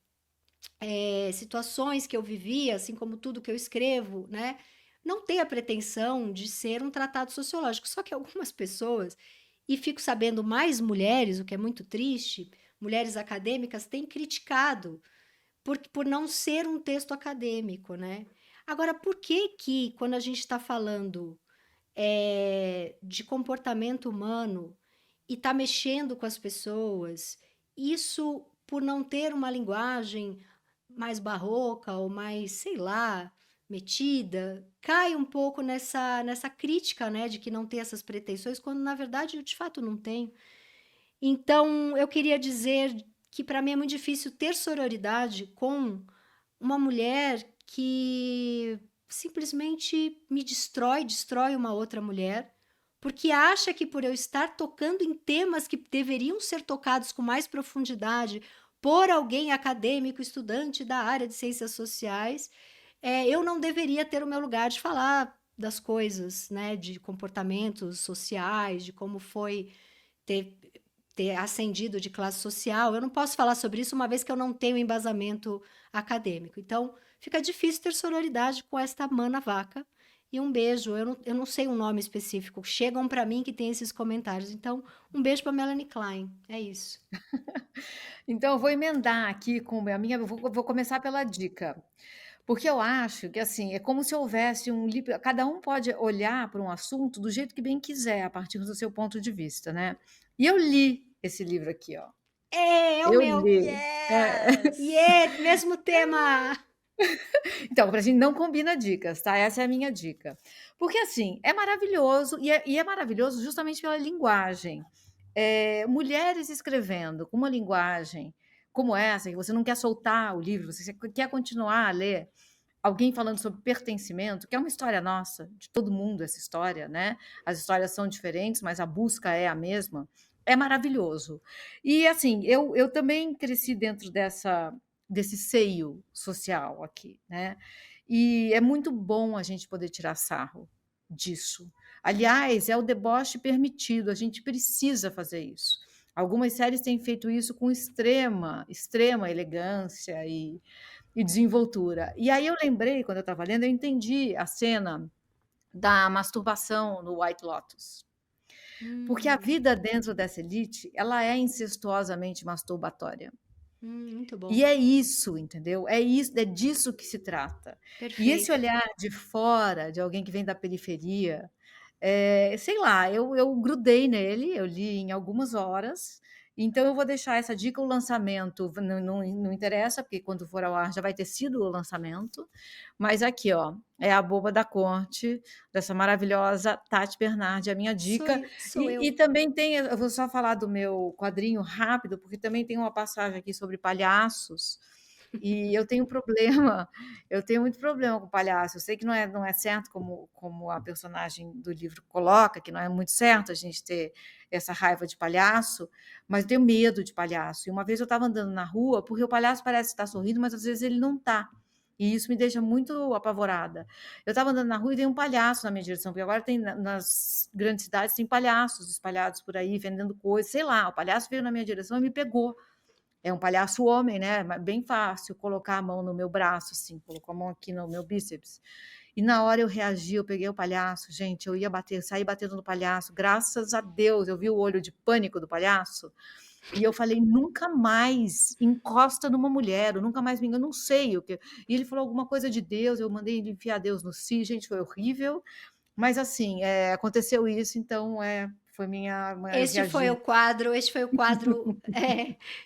situações que eu vivi, assim como tudo que eu escrevo, né? Não tem a pretensão de ser um tratado sociológico, só que algumas pessoas, e fico sabendo mais mulheres, o que é muito triste, mulheres acadêmicas têm criticado por não ser um texto acadêmico, né? Agora, por que que, quando a gente está falando de comportamento humano e está mexendo com as pessoas, isso, por não ter uma linguagem mais barroca ou mais, sei lá, metida, cai um pouco nessa crítica, né, de que não tem essas pretensões, quando na verdade eu de fato não tenho. Então, eu queria dizer que para mim é muito difícil ter sororidade com uma mulher que simplesmente me destrói uma outra mulher, porque acha que por eu estar tocando em temas que deveriam ser tocados com mais profundidade por alguém acadêmico, estudante da área de ciências sociais, eu não deveria ter o meu lugar de falar das coisas, né, de comportamentos sociais, de como foi ter ascendido de classe social. Eu não posso falar sobre isso uma vez que eu não tenho embasamento acadêmico. Então, fica difícil ter sororidade com esta mana vaca. E um beijo, eu não sei um nome específico, chegam para mim que tem esses comentários. Então, um beijo para Melanie Klein, é isso. Então, eu vou emendar aqui com a minha. Vou começar pela dica. Porque eu acho que assim, é como se houvesse um livro. Cada um pode olhar para um assunto do jeito que bem quiser, a partir do seu ponto de vista, né? E eu li esse livro aqui, ó. É o Eu meu. li. Yes! Yeah, mesmo tema. Então, pra gente não combina dicas, tá? Essa é a minha dica. Porque, assim, é maravilhoso, e é maravilhoso justamente pela linguagem. Mulheres escrevendo com uma linguagem como essa, que você não quer soltar o livro, você quer continuar a ler. Alguém falando sobre pertencimento, que é uma história nossa, de todo mundo essa história, né? As histórias são diferentes, mas a busca é a mesma. É maravilhoso. E assim, eu também cresci dentro desse seio social aqui, né? E é muito bom a gente poder tirar sarro disso. Aliás, é o deboche permitido, a gente precisa fazer isso. Algumas séries têm feito isso com extrema elegância e desenvoltura. E aí eu lembrei, quando eu estava lendo, eu entendi a cena da masturbação no White Lotus. Porque a Hum, vida dentro dessa elite, ela é incestuosamente masturbatória. muito E bom. é isso, entendeu? É isso, é disso que se trata. E esse Perfeito. olhar de fora, de alguém que vem da periferia, sei lá, eu grudei nele, eu li em algumas horas. Então eu vou deixar essa dica, o lançamento não interessa, porque quando for ao ar já vai ter sido o lançamento. Mas aqui, ó, é a boba da corte, dessa maravilhosa Tati Bernardi, a minha dica. Sou E eu. também tem, eu vou só falar do meu quadrinho rápido, porque também tem uma passagem aqui sobre palhaços. E eu tenho problema, eu tenho muito problema com palhaço. Eu sei que não é certo como a personagem do livro coloca, que não é muito certo a gente ter essa raiva de palhaço, mas eu tenho medo de palhaço. E uma vez eu estava andando na rua, porque o palhaço parece estar sorrindo, mas às vezes ele não está. E isso me deixa muito apavorada. Eu estava andando na rua e veio um palhaço na minha direção, porque agora tem nas grandes cidades tem palhaços espalhados por aí vendendo coisas, sei lá. O palhaço veio na minha direção e me pegou. É um palhaço homem, né? Bem fácil colocar a mão no meu braço, assim, colocou a mão aqui no meu bíceps. E na hora eu reagi, eu peguei o palhaço, gente, eu ia bater, saí batendo no palhaço. Graças a Deus, eu vi o olho de pânico do palhaço. E eu falei, nunca mais encosta numa mulher, eu nunca mais me engano, não sei o que. E ele falou alguma coisa de Deus, eu mandei ele enfiar Deus no si, gente, foi horrível. Mas assim, aconteceu isso, então foi eu reagi. Este foi o quadro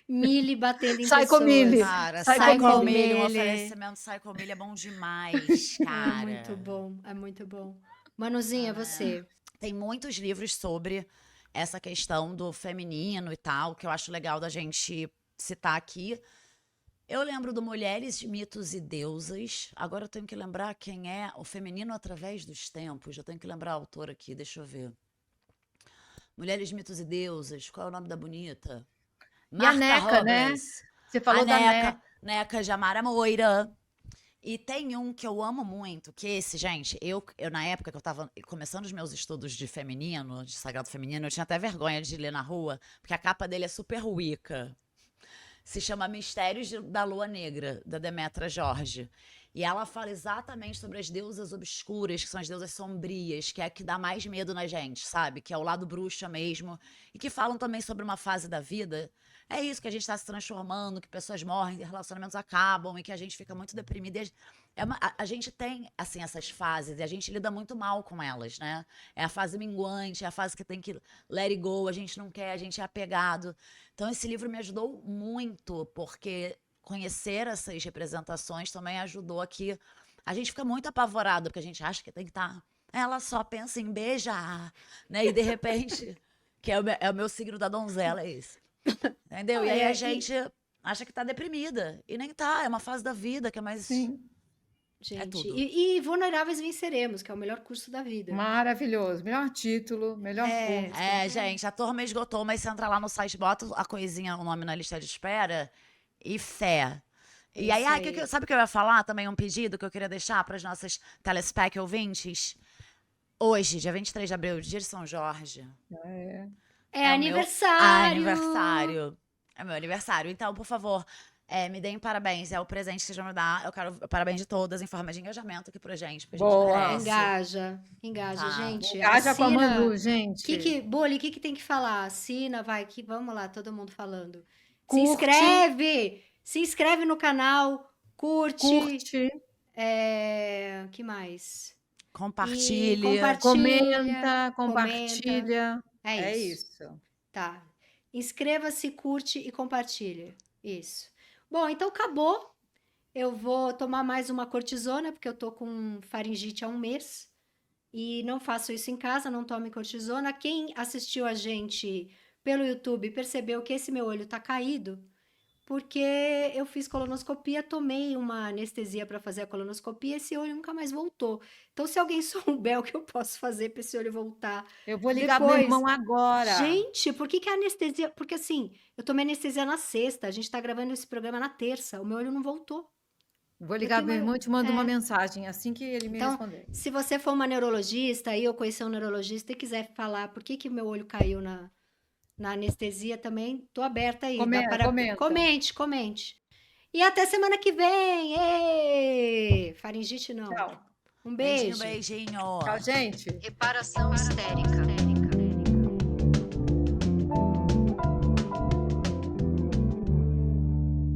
Mili batendo em Sai com pessoas. Cara, sai com Psycho Psycho Millie, um Millie. oferecimento Psycho Millie é bom demais, É muito cara. bom, é muito bom. Manuzinha, você. Tem muitos livros sobre essa questão do feminino e tal, que eu acho legal da gente citar aqui. Eu lembro do Mulheres, Mitos e Deusas. Agora eu tenho que lembrar quem é o feminino através dos tempos. Eu tenho que lembrar a autora aqui, deixa eu ver. Mulheres, Mitos e Deusas. Qual é o nome da bonita? E a Marta Neca, né? Robbins. Você A falou da Neca. Neca Jamara Moira. E tem um que eu amo muito, que esse, gente, eu na época que eu tava começando os meus estudos de feminino, de sagrado feminino, eu tinha até vergonha de ler na rua, porque a capa dele é super Wicca. Se chama Mistérios da Lua Negra, da Demetra Jorge. E ela fala exatamente sobre as deusas obscuras, que são as deusas sombrias, que é a que dá mais medo na gente, sabe? Que é o lado bruxa mesmo. E que falam também sobre uma fase da vida. É isso, que a gente está se transformando, que pessoas morrem, relacionamentos acabam e que a gente fica muito deprimida. A gente tem, assim, essas fases e a gente lida muito mal com elas, né? É a fase minguante, é a fase que tem que let it go, a gente não quer, a gente é apegado. Então, esse livro me ajudou muito, porque conhecer essas representações também ajudou a que a gente fica muito apavorado, porque a gente acha que tem que estar. Ela só pensa em beijar, né? E de repente, que é o meu signo da donzela, é esse. Entendeu? E aí a gente acha que tá deprimida. E nem tá, é uma fase da vida que é mais. Sim. Gente, tudo. e Vulneráveis Venceremos, que é o melhor curso da vida. Maravilhoso. Melhor título, melhor curso. Gente, a turma esgotou, mas você entra lá no site, bota a coisinha, o nome na lista de espera e fé. E aí, Isso aí. sabe o que eu ia falar também? Um pedido que eu queria deixar para as nossas telespec ouvintes? Hoje, dia 23 de abril, dia de São Jorge. É o meu aniversário! aniversário. É meu aniversário. Então, por favor, me deem parabéns. É o presente que vocês vão me dar. Eu quero parabéns de todas em forma de engajamento aqui pra gente. Porque a gente Boa. merece. Engaja, gente. Engaja com a Assina. Manu, gente. Boli, o que tem que falar? Assina, vai, vamos lá, todo mundo falando. Curte. Se inscreve no canal, curte. Que mais? Compartilhe. Compartilha. É isso. Tá. Inscreva-se, curte e compartilha. Isso. Bom, então acabou. eu vou tomar mais uma cortisona, porque eu tô com faringite há um mês. E não faço isso em casa, não tome cortisona. Quem assistiu a gente pelo YouTube percebeu que esse meu olho tá caído, porque eu fiz colonoscopia, tomei uma anestesia para fazer a colonoscopia, esse olho nunca mais voltou. Então, se alguém souber o que eu posso fazer para esse olho voltar Eu vou ligar pro meu depois. irmão agora. Gente, por que que a anestesia? Porque assim, eu tomei anestesia na sexta, a gente tá gravando esse programa na terça, o meu olho não voltou. Vou Eu ligar tenho pro meu uma. irmão e te mando uma É. mensagem assim que ele me Então, responder. se você for uma neurologista aí, ou conhecer um neurologista e quiser falar por que que meu olho caiu na anestesia também, tô aberta aí. Dá para... Comenta. Comente. E até semana que vem. Ê! Faringite não. Tchau. Um Beijinho, beijo. beijinho. Tchau, gente. Reparação histérica.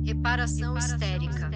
Reparação histérica.